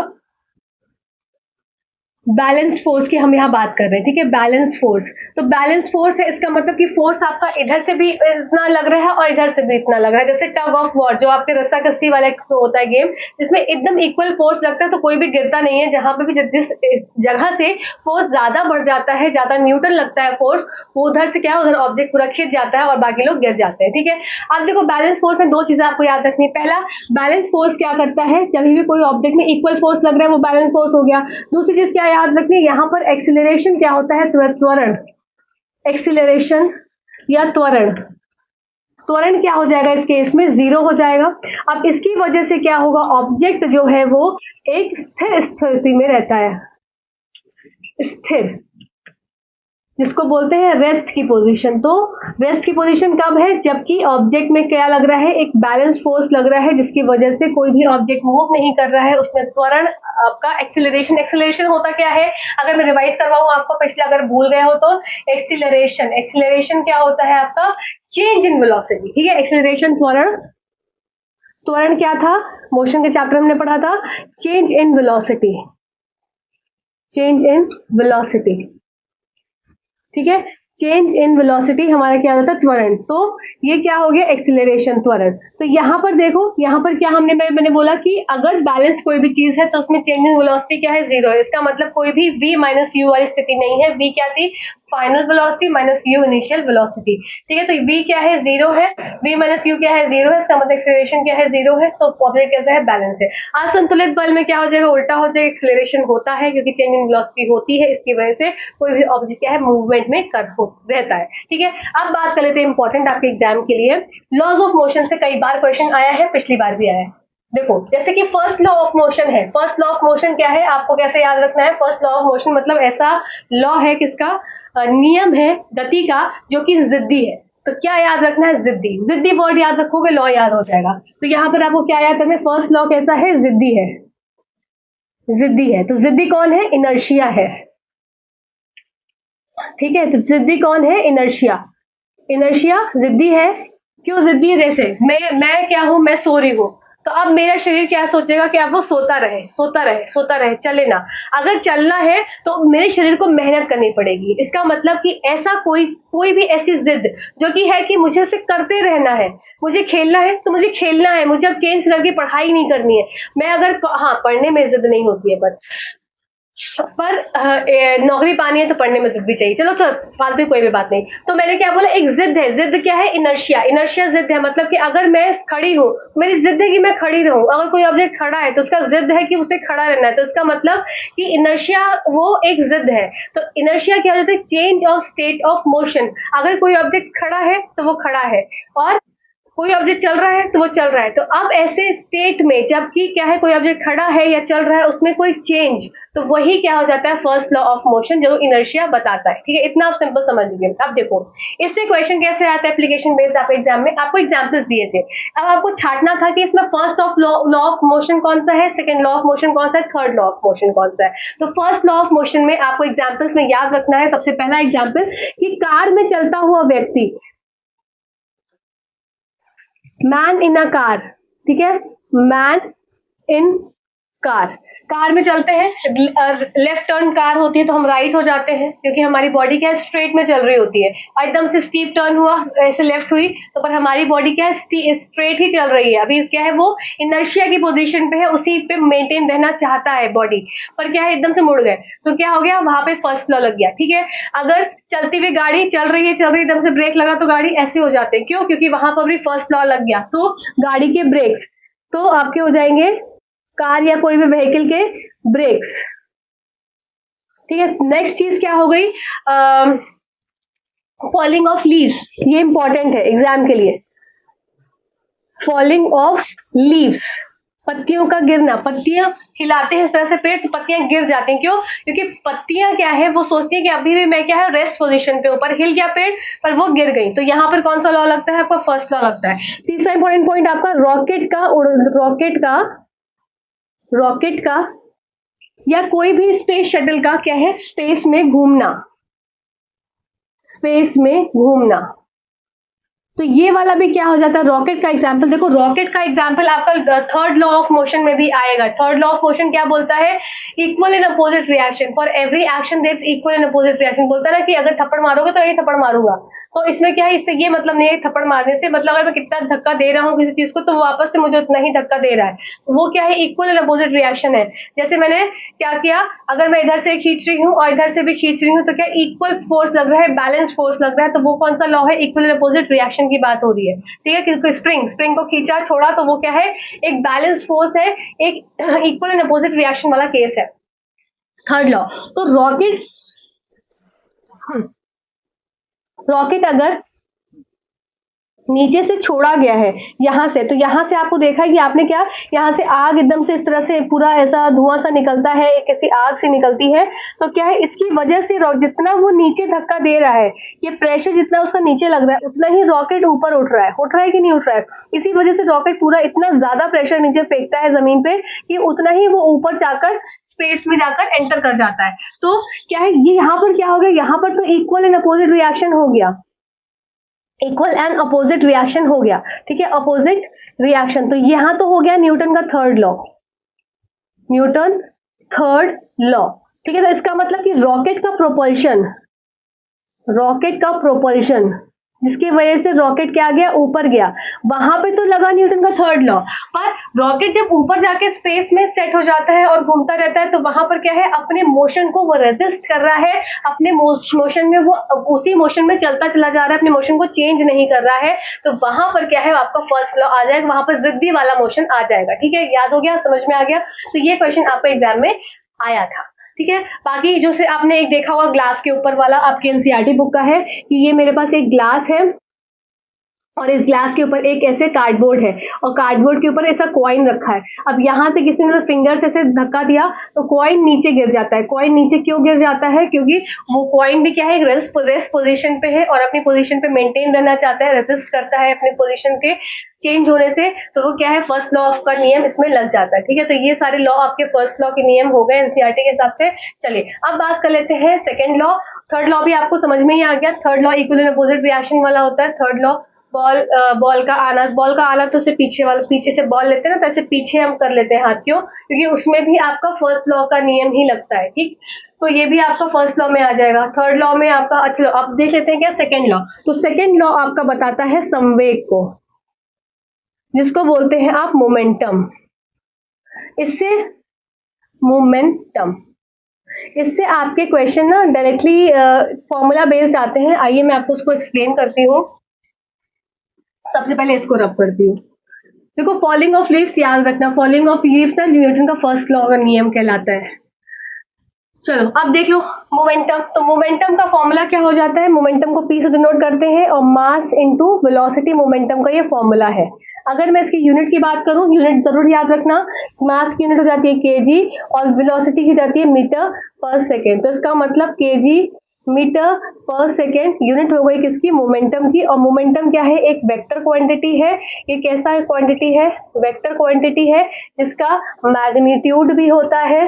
बैलेंस फोर्स की हम यहाँ बात कर रहे हैं, ठीक है, बैलेंस फोर्स। तो बैलेंस फोर्स है, इसका मतलब कि फोर्स आपका इधर से भी इतना लग रहा है और इधर से भी इतना लग रहा है। जैसे टग ऑफ वॉर जो आपके रस्सा कस्सी वाला होता है गेम, जिसमें एकदम इक्वल फोर्स लगता है तो कोई भी गिरता नहीं है। जहां पे भी जिस जगह से फोर्स ज्यादा बढ़ जाता है, ज्यादा न्यूटन लगता है फोर्स, वो उधर से क्या है, उधर ऑब्जेक्ट पूरा खिंच जाता है और बाकी लोग गिर जाते हैं, ठीक है। अब देखो बैलेंस फोर्स में दो चीजें आपको याद रखनी है। पहला, बैलेंस फोर्स क्या करता है, जब भी कोई ऑब्जेक्ट में इक्वल फोर्स लग रहा है वो बैलेंस फोर्स हो गया। दूसरी चीज क्या याद रखनी है, यहाँ पर एक्सीलरेशन क्या होता है, त्वरण, एक्सीलरेशन या त्वरण, त्वरण क्या हो जाएगा इस केस में, जीरो हो जाएगा। अब इसकी वजह से क्या होगा, ऑब्जेक्ट जो है वो एक स्थिर स्थिति में रहता है, स्थिर, जिसको बोलते हैं रेस्ट की पोजीशन। तो रेस्ट की पोजीशन कब है, जबकि ऑब्जेक्ट में क्या लग रहा है, एक बैलेंस फोर्स लग रहा है, जिसकी वजह से कोई भी ऑब्जेक्ट मूव नहीं कर रहा है, उसमें त्वरण आपका एक्सीलरेशन। एक्सीलरेशन होता क्या है, अगर मैं रिवाइज करवाऊं आपको पिछले, अगर भूल गए हो तो, एक्सीलरेशन, एक्सीलरेशन क्या होता है आपका, चेंज इन वेलोसिटी, ठीक है। एक्सीलरेशन त्वरण, त्वरण क्या था, मोशन के चैप्टर में हमने पढ़ा था, change in velocity, change in velocity, ठीक है। चेंज इन वेलोसिटी हमारा क्या होता है, त्वरण। तो ये क्या हो गया, एक्सीलरेशन, त्वरण। तो यहाँ पर देखो, यहाँ पर क्या मैंने बोला कि अगर बैलेंस कोई भी चीज है तो उसमें चेंज इन वेलोसिटी क्या है, जीरो है। इसका मतलब कोई भी v माइनस यू वाली स्थिति नहीं है। v क्या थी, final velocity minus you initial velocity, ठीक है। तो v क्या है, जीरो है, v माइनस यू क्या है, जीरो है, इसका मतलब एक्सीलरेशन क्या है, जीरो है। तो ऑब्जेक्ट कैसा है, बैलेंस है। असंतुलित बल में क्या हो जाएगा, उल्टा हो जाएगा, एक्सीलरेशन होता है क्योंकि चेंज इन वेलोसिटी होती है, इसकी वजह से कोई भी ऑब्जेक्ट क्या है, मूवमेंट में रहता है, ठीक है। अब बात कर लेते हैं इंपॉर्टेंट आपके एग्जाम के लिए, लॉज ऑफ मोशन से कई बार क्वेश्चन आया है, पिछली बार भी आया है। देखो, जैसे कि फर्स्ट लॉ ऑफ मोशन है, फर्स्ट लॉ ऑफ मोशन क्या है, आपको कैसे याद रखना है, फर्स्ट लॉ ऑफ मोशन मतलब ऐसा लॉ है, किसका, नियम है गति का, जो कि जिद्दी है। तो क्या याद रखना है, जिद्दी, जिद्दी वर्ड याद रखोगे लॉ याद हो जाएगा। तो यहाँ पर आपको क्या याद रखना है, फर्स्ट लॉ कैसा है, जिद्दी है, जिद्दी है। तो जिद्दी कौन है, इनर्शिया है, ठीक है। तो जिद्दी कौन है, इनर्शिया, इनर्शिया जिद्दी है। क्यों जिद्दी है, जैसे मैं क्या हूं, मैं सो रही हूं, तो अब मेरा शरीर क्या सोचेगा कि अब वो सोता रहे, सोता रहे, सोता रहे, चले ना। अगर चलना है तो मेरे शरीर को मेहनत करनी पड़ेगी। इसका मतलब कि ऐसा कोई भी ऐसी जिद जो कि है कि मुझे उसे करते रहना है, मुझे खेलना है तो मुझे खेलना है, मुझे अब चेंज करके पढ़ाई नहीं करनी है। मैं अगर, हाँ पढ़ने में जिद नहीं होती है, पर नौकरी पानी है तो पढ़ने में जिद भी चाहिए। चलो फालतू कोई भी बात नहीं। तो मैंने क्या बोला, एक जिद है, जिद क्या है, इनर्शिया, इनर्शिया जिद है। मतलब कि अगर मैं खड़ी हूं, मेरी जिद है कि मैं खड़ी रहूं। अगर कोई ऑब्जेक्ट खड़ा है तो उसका जिद है कि उसे खड़ा रहना है, तो इसका मतलब कि इनर्शिया वो एक जिद है। तो इनर्शिया क्या हो जाता है, change of state of motion. अगर कोई ऑब्जेक्ट खड़ा है तो वो खड़ा है, और कोई ऑब्जेक्ट चल रहा है तो वो चल रहा है। तो अब ऐसे स्टेट में जबकि क्या है, कोई ऑब्जेक्ट खड़ा है या चल रहा है, उसमें कोई चेंज, तो वही क्या हो जाता है, फर्स्ट लॉ ऑफ मोशन, जो इनर्शिया बताता है, ठीक है। इतना आप सिंपल समझ लीजिए। अब देखो इससे क्वेश्चन कैसे आता है एप्लीकेशन बेस्ड, आपके एग्जाम में आपको एग्जाम्पल्स दिए थे। अब आपको छाटना था कि इसमें first of law of motion कौन सा है, सेकंड लॉ ऑफ मोशन कौन सा है, थर्ड लॉ ऑफ मोशन कौन सा है। तो फर्स्ट लॉ ऑफ मोशन में आपको एग्जाम्पल्स में याद रखना है। सबसे पहला एग्जाम्पल कि कार में चलता हुआ व्यक्ति, मैन इन अ कार, ठीक है, मैन इन कार, कार में चलते हैं, लेफ्ट टर्न कार होती है तो हम राइट हो जाते हैं क्योंकि हमारी बॉडी क्या है, स्ट्रेट में चल रही होती है। एकदम से स्टीप टर्न हुआ, ऐसे लेफ्ट हुई, तो पर हमारी बॉडी क्या है, स्ट्रेट ही चल रही है। अभी क्या है, वो इनर्शिया की पोजीशन पे है, उसी पे मेंटेन रहना चाहता है बॉडी, पर क्या है एकदम से मुड़ गए तो क्या हो गया, वहां पे फर्स्ट लॉ लग गया, ठीक है। अगर चलती हुई गाड़ी चल रही है एकदम से ब्रेक लगा तो गाड़ी ऐसे हो जाते हैं, क्यों, क्योंकि वहां पर भी फर्स्ट लॉ लग गया। तो गाड़ी के ब्रेक तो आपके हो जाएंगे, कार या कोई भी व्हीकल के ब्रेक्स, ठीक है। नेक्स्ट चीज क्या हो गई, फॉलिंग ऑफ लीव्स, ये इंपॉर्टेंट है एग्जाम के लिए। फॉलिंग ऑफ लीव्स, पत्तियों का गिरना, पत्तियां हिलाते हैं इस तरह से पेड़ तो पत्तियां गिर जाती हैं, क्यों, क्योंकि पत्तियां क्या है, वो सोचती है कि अभी भी मैं क्या है, रेस्ट पोजीशन पे, ऊपर हिल गया पेड़ पर वो गिर गई। तो यहाँ पर कौन सा लॉ लगता है, आपका फर्स्ट लॉ लगता है। तीसरा इंपॉर्टेंट पॉइंट आपका रॉकेट का या कोई भी स्पेस शटल का क्या है, स्पेस में घूमना, स्पेस में घूमना, तो ये वाला भी क्या हो जाता है, रॉकेट का एग्जाम्पल। देखो रॉकेट का एग्जाम्पल आपका थर्ड लॉ ऑफ मोशन में भी आएगा। थर्ड लॉ ऑफ मोशन क्या बोलता है, equal and opposite reaction, for every action there is equal and opposite reaction. बोलता है ना कि अगर थप्पड़ मारोगे तो ये थप्पड़ मारूंगा। तो इसमें क्या है, इससे ये मतलब नहीं है थप्पड़ मारने से, मतलब अगर मैं कितना धक्का दे रहा हूँ किसी चीज को तो वापस से मुझे उतना ही धक्का दे रहा है, वो क्या है, इक्वल इन अपोजिट रिएक्शन है। जैसे मैंने क्या किया, अगर मैं इधर से खींच रही हूँ और इधर से भी खींच रही हूँ तो क्या इक्वल फोर्स लग रहा है, बैलेंस फोर्स लग रहा है। तो वो कौन सा लॉ है, इक्वल इन अपोजिट रिएक्शन की बात हो रही है। ठीक है, क्योंकि स्प्रिंग को खींचा छोड़ा तो वो क्या है, एक बैलेंस फोर्स है, एक इक्वल इन अपोजिट रिएक्शन वाला केस है, थर्ड लॉ। तो रॉकेट अगर नीचे से छोड़ा गया है यहां से, तो यहां से आपको देखा है कि आपने क्या, यहां से आग एकदम से इस तरह से पूरा ऐसा धुआं सा निकलता है, कैसी आग से निकलती है। तो क्या है, इसकी वजह से जितना वो नीचे धक्का दे रहा है, ये प्रेशर जितना उसका नीचे लग रहा है उतना ही रॉकेट ऊपर उठ रहा है कि नहीं उठ रहा है। इसी वजह से रॉकेट पूरा इतना ज्यादा प्रेशर नीचे फेंकता है जमीन पे कि उतना ही वो ऊपर जाकर स्पेस में जाकर एंटर कर जाता है। तो क्या है, ये यहाँ पर क्या हो गया, यहाँ पर तो इक्वल एंड अपोजिट रिएक्शन हो गया, इक्वल एंड अपोजिट रिएक्शन हो गया। ठीक है, अपोजिट रिएक्शन। तो यहां तो हो गया न्यूटन का third law, Newton third law. ठीक है, तो इसका मतलब कि रॉकेट का प्रोपल्शन जिसकी वजह से रॉकेट क्या गया, ऊपर गया, वहां पे तो लगा न्यूटन का थर्ड लॉ। पर रॉकेट जब ऊपर जाके स्पेस में सेट हो जाता है और घूमता रहता है तो वहां पर क्या है, अपने मोशन को वो रेजिस्ट कर रहा है, अपने मोशन में वो उसी मोशन में चलता चला जा रहा है, अपने मोशन को चेंज नहीं कर रहा है। तो वहां पर क्या है, आपका फर्स्ट लॉ आ जाएगा, वहां पर जिद्दी वाला मोशन आ जाएगा। ठीक है, याद हो गया, समझ में आ गया। तो ये क्वेश्चन आपका एग्जाम में आया था। ठीक है, बाकी जो से आपने एक देखा होगा ग्लास के ऊपर वाला, आपके एनसीईआरटी बुक का है कि ये मेरे पास एक ग्लास है और इस ग्लास के ऊपर एक ऐसे कार्डबोर्ड है और कार्डबोर्ड के ऊपर ऐसा कॉइन रखा है। अब यहाँ से किसी ने फिंगर से ऐसे धक्का दिया तो कॉइन नीचे गिर जाता है। कॉइन नीचे क्यों गिर जाता है, क्योंकि वो कॉइन भी क्या है, रेस्ट पोजीशन पे है और अपनी पोजीशन पे मेंटेन रहना चाहता है, रेजिस्ट करता है अपनी पोजीशन के चेंज होने से। तो वो क्या है, फर्स्ट लॉ ऑफ का नियम इसमें लग जाता है। ठीक है, तो ये सारे लॉ आपके फर्स्ट लॉ के नियम हो गए एनसीईआरटी के हिसाब से। चलिए अब बात कर लेते हैं सेकंड लॉ। थर्ड लॉ भी आपको समझ में ही आ गया, third law equal and opposite reaction वाला होता है। थर्ड लॉ, बॉल का आना तो उसे पीछे से बॉल लेते हैं ना, तो ऐसे पीछे हम कर लेते हैं हाथ क्यों, क्योंकि उसमें भी आपका फर्स्ट लॉ का नियम ही लगता है। ठीक, तो ये भी आपका फर्स्ट लॉ में आ जाएगा। थर्ड लॉ में आपका, अच्छा अब देख लेते हैं क्या सेकंड लॉ। तो सेकंड लॉ आपका बताता है संवेग को, जिसको बोलते हैं आप मोमेंटम। इससे आपके क्वेश्चन ना डायरेक्टली फॉर्मूला बेस्ड आते हैं। आइए मैं आपको उसको एक्सप्लेन करती हूँ। सबसे पहले इसको रब करती हूँ। देखो फॉलिंग ऑफ लीव्स याद रखना, फॉलिंग ऑफ लीव्स ना न्यूटन का फर्स्ट लॉ का नियम कहलाता है। चलो अब देख लो मोमेंटम। तो मोमेंटम का फॉर्मूला क्या हो जाता है, मोमेंटम को पी से डिनोट करते हैं और मास इनटू वेलोसिटी मोमेंटम का ये फॉर्मूला है। अगर मैं इसकी यूनिट की बात करूं, यूनिट जरूर याद रखना, मास की यूनिट हो जाती है केजी और वेलोसिटी की जाती है मीटर पर सेकेंड। तो इसका मतलब केजी मीटर पर सेकेंड यूनिट हो गई किसकी, मोमेंटम की। और मोमेंटम क्या है, एक वेक्टर क्वांटिटी है। ये कैसा क्वांटिटी है, वेक्टर क्वांटिटी है जिसका मैग्नीट्यूड भी होता है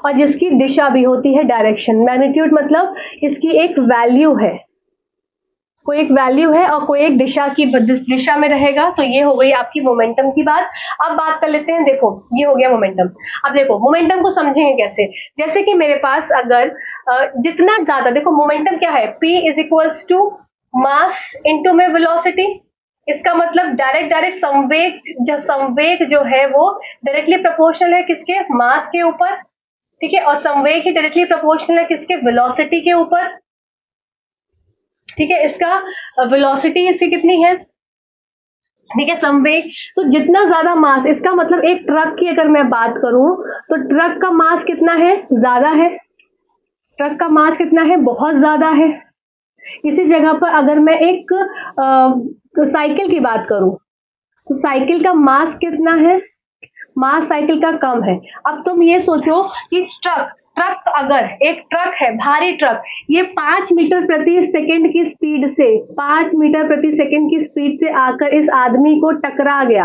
और जिसकी दिशा भी होती है, डायरेक्शन। मैग्नीट्यूड मतलब इसकी एक वैल्यू है, कोई एक वैल्यू है और कोई एक दिशा में रहेगा। तो ये हो गई आपकी मोमेंटम की बात। अब बात कर लेते हैं, देखो ये हो गया मोमेंटम। अब देखो मोमेंटम को समझेंगे कैसे, जैसे कि मेरे पास अगर जितना ज्यादा, देखो मोमेंटम क्या है, P is equals to mass into में वेलोसिटी। इसका मतलब डायरेक्ट संवेग जो है वो डायरेक्टली प्रोपोर्शनल है किसके, मास के ऊपर। ठीक है, और संवेग ही डायरेक्टली प्रोपोर्शनल है किसके, वेलोसिटी के ऊपर। ठीक है, इसका वेलोसिटी इसकी कितनी है, ठीक है, संवेग। तो जितना ज्यादा मास, इसका मतलब एक ट्रक की अगर मैं बात करूं तो ट्रक का मास कितना है, ज्यादा है। ट्रक का मास कितना है, बहुत ज्यादा है। इसी जगह पर अगर मैं एक साइकिल की बात करूं तो साइकिल का मास कितना है, मास साइकिल का कम है। अब तुम ये सोचो कि ट्रक अगर एक ट्रक है, भारी ट्रक, ये 5 मीटर प्रति सेकंड की स्पीड से 5 मीटर प्रति सेकंड की स्पीड से आकर इस आदमी को टकरा गया।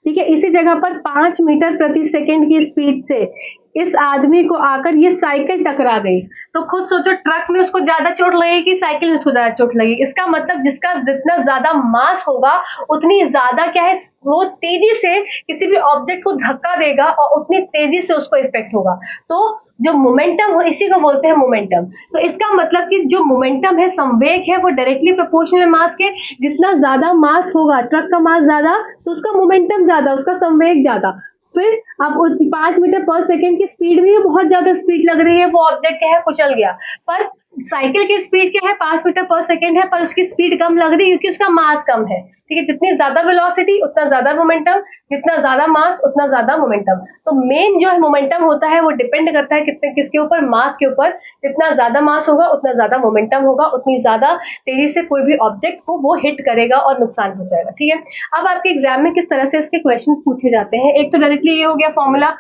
ठीक है। इसी जगह पर 5 मीटर प्रति सेकंड की स्पीड से इस आदमी को आकर ये साइकिल टकरा गई, तो खुद सोचो ट्रक में उसको ज्यादा चोट लगेगी, साइकिल में उसको ज्यादा चोट लगेगी। इसका मतलब जिसका जितना ज्यादा मास होगा उतनी ज्यादा क्या है, वो तेजी से किसी भी ऑब्जेक्ट को धक्का देगा और उतनी तेजी से उसको इफेक्ट होगा। तो जो मोमेंटम हो इसी को बोलते हैं मोमेंटम। तो इसका मतलब कि जो मोमेंटम है, संवेग है, वो डायरेक्टली प्रोपोर्शनल मास के, जितना ज्यादा मास होगा, ट्रक का मास ज्यादा तो उसका मोमेंटम ज्यादा, उसका संवेग ज्यादा। फिर अब 5 मीटर पर सेकेंड की स्पीड भी बहुत ज्यादा स्पीड लग रही है, वो ऑब्जेक्ट क्या है, कुचल गया। पर साइकिल की स्पीड क्या है, 5 मीटर पर सेकेंड है, पर उसकी स्पीड कम लग रही है क्योंकि उसका मास कम है। ठीक है, जितनी ज्यादा वेलोसिटी उतना ज्यादा मोमेंटम, जितना ज्यादा मास उतना ज्यादा मोमेंटम। तो मेन जो है मोमेंटम होता है वो डिपेंड करता है कितने किसके ऊपर, मास के ऊपर। जितना ज्यादा मास होगा उतना ज्यादा मोमेंटम होगा, उतनी ज्यादा तेजी से कोई भी ऑब्जेक्ट को वो हिट करेगा और नुकसान हो जाएगा। ठीक है, अब आपके एग्जाम में किस तरह से इसके क्वेश्चन पूछे जाते हैं, एक तो डायरेक्टली ये हो गया फॉर्मूला।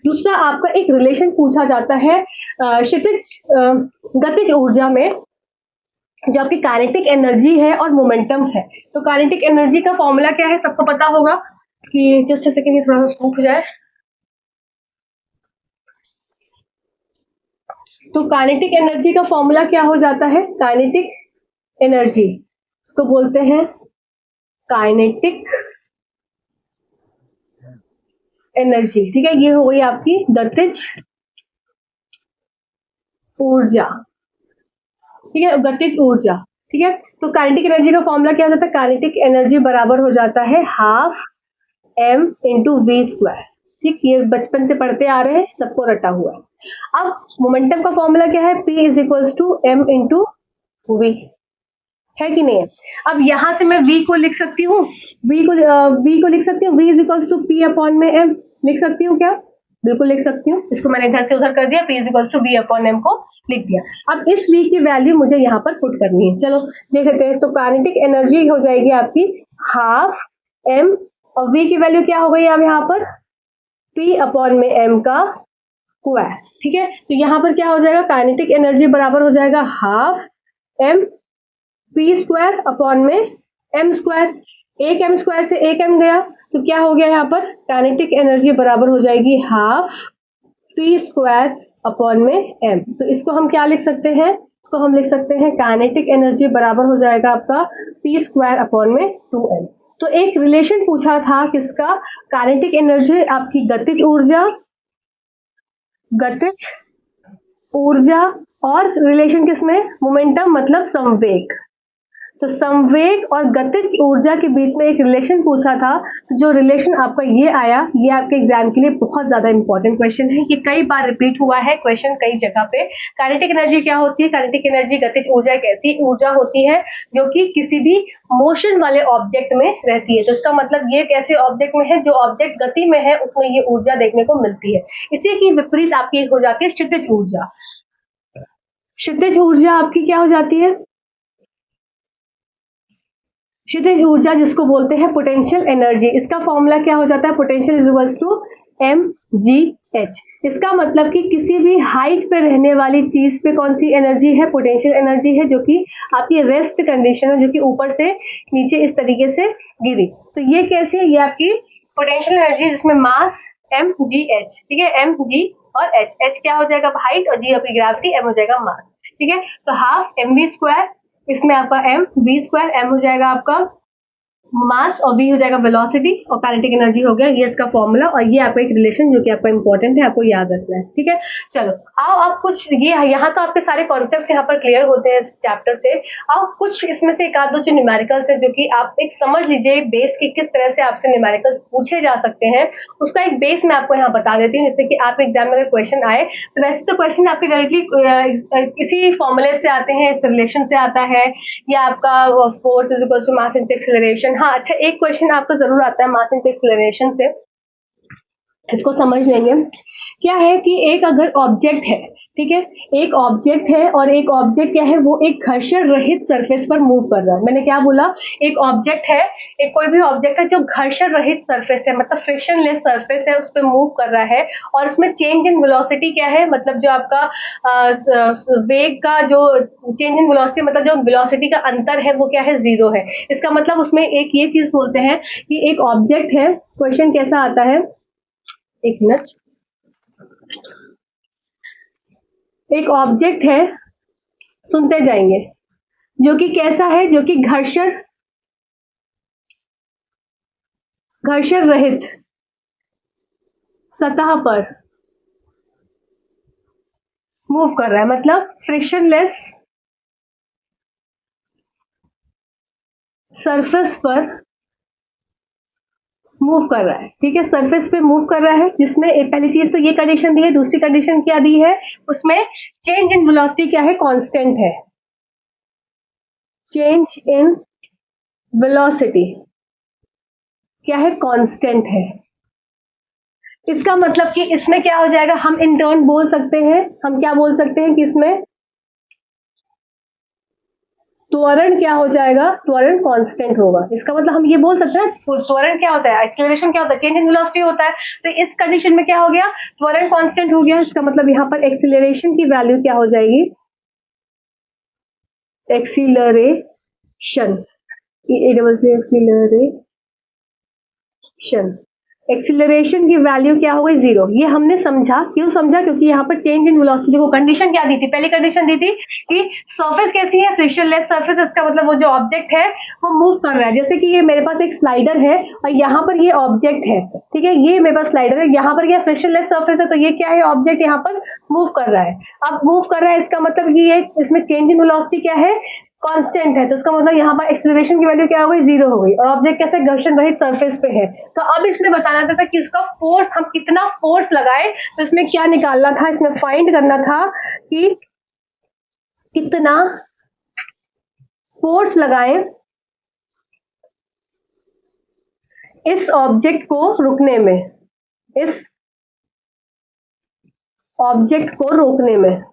दूसरा आपका एक रिलेशन पूछा जाता है क्षितिज गतिज ऊर्जा में, जो आपकी काइनेटिक एनर्जी है और मोमेंटम है। तो काइनेटिक एनर्जी का फॉर्मूला क्या है, सबको पता होगा कि जस्ट अ सेकंड, ये थोड़ा सा सूख जाए। तो काइनेटिक एनर्जी का फॉर्मूला क्या हो जाता है, काइनेटिक एनर्जी इसको बोलते हैं काइनेटिक एनर्जी। ठीक है, ये हो गई आपकी गतिज ऊर्जा। ठीक है, गतिज ऊर्जा। ठीक है, तो काइनेटिक एनर्जी का फॉर्मूला क्या हो जाता है, काइनेटिक एनर्जी बराबर हो जाता है half m into V square. ठीक, ये बचपन से पढ़ते आ रहे हैं, सबको रटा हुआ है। अब मोमेंटम का फॉर्मूला क्या है, p is equals to m into V, है कि नहीं है। अब यहां से मैं v को लिख सकती हूँ, v को लिख सकती हूँ, v is equals to p upon में m लिख सकती हूँ क्या, बिल्कुल लिख सकती हूँ। इसको मैंने इधर से उधर कर दिया, p is equals to v upon m को लिख दिया। अब इस v की वैल्यू मुझे यहाँ पर पुट करनी है, चलो देख लेते हैं। तो काइनेटिक एनर्जी हो जाएगी आपकी हाफ m, और v की वैल्यू क्या हो गई अब यहाँ पर, p अपॉन में m का स्क्वायर। ठीक है, तो यहाँ पर क्या हो जाएगा, काइनेटिक एनर्जी बराबर हो जाएगा half m p square upon में m स्क्वायर। एक m स्क्वायर से एक m गया, तो क्या हो गया यहाँ पर, काइनेटिक एनर्जी बराबर हो जाएगी हाफ p स्क्वायर अपॉन में m। तो इसको हम क्या लिख सकते हैं, इसको हम लिख सकते हैं काइनेटिक एनर्जी बराबर हो जाएगा आपका p स्क्वायर अपॉन में 2m। तो एक रिलेशन पूछा था किसका, काइनेटिक एनर्जी आपकी गतिज ऊर्जा और रिलेशन किसमें, मोमेंटम मतलब संवेग। तो संवेग और गतिज ऊर्जा के बीच में एक रिलेशन पूछा था, जो रिलेशन आपका ये आया, ये आपके एग्जाम के लिए बहुत ज्यादा इंपॉर्टेंट क्वेश्चन है। ये कई बार रिपीट हुआ है क्वेश्चन कई जगह पे। काइनेटिक एनर्जी क्या होती है, काइनेटिक एनर्जी गतिज ऊर्जा एक ऐसी ऊर्जा होती है जो कि किसी भी मोशन वाले ऑब्जेक्ट में रहती है। तो इसका मतलब ये एक ऐसे ऑब्जेक्ट में है जो ऑब्जेक्ट गति में है, उसमें ये ऊर्जा देखने को मिलती है। इसी की विपरीत आपकी हो जाती है क्षितिज ऊर्जा। क्षितिज ऊर्जा आपकी क्या हो जाती है, क्षितिज ऊर्जा जिसको बोलते हैं पोटेंशियल एनर्जी। इसका फॉर्मूला क्या हो जाता है, potential is equals to mgh। इसका मतलब कि किसी भी हाइट पे रहने वाली चीज पे कौन सी एनर्जी है, पोटेंशियल एनर्जी है, जो कि आपकी रेस्ट कंडीशन है, जो कि ऊपर से नीचे इस तरीके से गिरी। तो ये कैसी है, ये आपकी पोटेंशियल एनर्जी जिसमें मास mgh। ठीक है, mg और h क्या हो जाएगा, हाइट, और g आपकी ग्रेविटी, m हो जाएगा मास। ठीक है, तो हाफ mv स्क्वायर, इसमें आपका m v स्क्वायर, m हो जाएगा आपका मास और v हो जाएगा वेलोसिटी, और काइनेटिक एनर्जी हो गया ये इसका फॉर्मूला। और ये आपका एक रिलेशन जो कि आपका इंपॉर्टेंट है, आपको याद रखना है। ठीक है, चलो आओ अब कुछ ये यहाँ तो आपके सारे कॉन्सेप्ट यहाँ पर क्लियर होते हैं इस चैप्टर से। आओ कुछ इसमें से एक आध दो जो न्यूमेरिकल्स है, जो कि आप एक समझ लीजिए बेस की किस तरह से आपसे न्यूमेरिकल्स पूछे जा सकते हैं, उसका एक बेस मैं आपको यहाँ बता देती हूँ, जिससे कि आप एग्जाम में अगर क्वेश्चन आए तो वैसे तो क्वेश्चन आपके डायरेक्टली इसी फॉर्मूले से आते हैं, इस रिलेशन से आता है, या आपका force is equal to mass into acceleration. हाँ अच्छा, एक क्वेश्चन आपको जरूर आता है मास इंटू एक्सेलरेशन से, इसको समझ लेंगे। क्या है कि एक अगर ऑब्जेक्ट है, ठीक है, एक ऑब्जेक्ट है और एक ऑब्जेक्ट क्या है, वो एक घर्षण रहित सरफेस पर मूव कर रहा है। मैंने क्या बोला, एक ऑब्जेक्ट है, एक कोई भी ऑब्जेक्ट है जो घर्षण रहित सरफेस है, मतलब फ्रिक्शनलेस सरफेस है, उस पर मूव कर रहा है, और उसमें चेंज इन वेलोसिटी क्या है, मतलब जो आपका वेग का जो चेंज इन वेलोसिटी, मतलब जो वेलोसिटी का अंतर है वो क्या है, जीरो है। इसका मतलब उसमें एक ये चीज बोलते हैं कि एक ऑब्जेक्ट है। क्वेश्चन कैसा आता है, एक मिनट, एक ऑब्जेक्ट है, सुनते जाएंगे, जो कि कैसा है, जो कि घर्षण घर्षण रहित सतह पर मूव कर रहा है, मतलब फ्रिक्शनलेस सरफेस पर मूव कर रहा है। ठीक है, सरफेस पे मूव कर रहा है, जिसमें एक पहली चीज तो ये कंडीशन दी है, दूसरी कंडीशन क्या दी है, उसमें चेंज इन वेलोसिटी क्या है, कांस्टेंट है। चेंज इन वेलोसिटी क्या है, कांस्टेंट है। इसका मतलब कि इसमें क्या हो जाएगा, हम इन टर्न बोल सकते हैं, हम क्या बोल सकते हैं कि इसमें त्वरण क्या हो जाएगा, त्वरण कांस्टेंट होगा। इसका मतलब हम ये बोल सकते हैं त्वरण क्या होता है, एक्सेलरेशन क्या होता है, चेंज इन वेलोसिटी होता है। तो इस कंडीशन में क्या हो गया, त्वरण कांस्टेंट हो गया। इसका मतलब यहाँ पर एक्सेलरेशन की वैल्यू क्या हो जाएगी, एक्सीलरेशन, एक्सीलरेशन, एक्सीलरेशन की वैल्यू क्या हो गई, जीरो। ये हमने समझा, क्यों समझा, क्योंकि यहाँ पर चेंज इन वेलोसिटी को कंडीशन क्या दी थी, पहली कंडीशन दी थी कि सरफेस कैसी है, फ्रिक्शनलेस सरफेस। इसका मतलब वो जो ऑब्जेक्ट है वो मूव कर रहा है। जैसे कि ये मेरे पास एक स्लाइडर है और यहाँ पर ये ऑब्जेक्ट है, ठीक है, ये मेरे पास स्लाइडर है, यहाँ पर क्या फ्रिक्शनलेस सरफेस है, तो ये क्या है, ऑब्जेक्ट यहाँ पर मूव कर रहा है। अब मूव कर रहा है, इसका मतलब कि ये इसमें चेंज इन वेलोसिटी क्या है, कांस्टेंट है। तो इसका मतलब यहाँ पर एक्सीलरेशन की वैल्यू क्या हो गई, जीरो हो गई, और ऑब्जेक्ट कैसे घर्षण रहित सरफेस पे है। तो अब इसमें बताना था कि उसका फोर्स, हम कितना फोर्स लगाए, तो इसमें क्या निकालना था, इसमें फाइंड करना था कि कितना फोर्स लगाए इस ऑब्जेक्ट को रुकने में, इस ऑब्जेक्ट को रोकने में।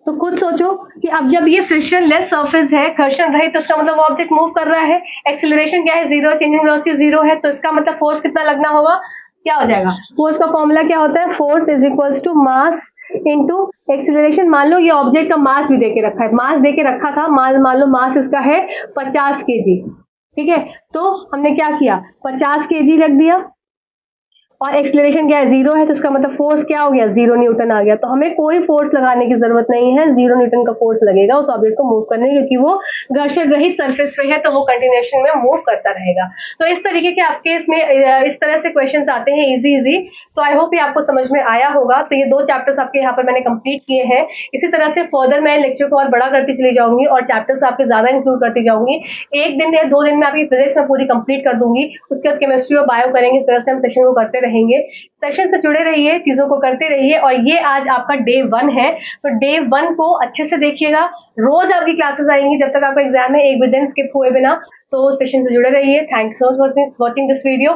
तो खुद सोचो कि अब जब ये फ्रिक्शनलेस सरफेस है, घर्षण रहित, तो इसका मतलब ऑब्जेक्ट मूव कर रहा है, एक्सीलरेशन क्या है, zero, change in velocity zero है, तो इसका मतलब फोर्स कितना लगना होगा, क्या हो जाएगा, फोर्स का फॉर्मूला क्या होता है, force is equals to mass into acceleration. मान लो ये ऑब्जेक्ट का मास भी देके रखा है, मास देके रखा था, मान लो मास इसका है 50 kg, ठीक है, तो हमने क्या किया, 50 kg रख दिया, और एक्सीलरेशन क्या है, जीरो है, तो इसका मतलब फोर्स क्या हो गया, जीरो न्यूटन आ गया। तो हमें कोई फोर्स लगाने की जरूरत नहीं है, जीरो न्यूटन का फोर्स लगेगा उस ऑब्जेक्ट को मूव करने, क्योंकि वो घर्षण रहित सरफेस पे है, तो वो कंटिन्यूएशन में मूव करता रहेगा। तो इस तरीके के आपके इसमें इस तरह से क्वेश्चन आते हैं, इजी इजी। तो आई होप ये आपको समझ में आया होगा। तो ये 2 चैप्टर्स आपके यहाँ पर मैंने कंप्लीट किए हैं। इसी तरह से फर्दर मैं लेक्चर को और बड़ा करती चली जाऊंगी और चैप्टर्स आपके ज्यादा इंक्लूड करती जाऊंगी। एक दिन या 2 दिन में आपकी फिजिक्स में पूरी कंप्लीट कर दूंगी, उसके बाद केमिस्ट्री और बायो करेंगे। इस तरह से हम सेशन को करते रहेंगे। सेशन से जुड़े रहिए, चीजों को करते रहिए। और ये आज आपका डे 1 है, तो डे 1 को अच्छे से देखिएगा। रोज आपकी क्लासेस आएंगी जब तक आपका एग्जाम है, एक भी दिन स्किप हुए बिना। तो सेशन से जुड़े रहिए। Thanks for watching this video.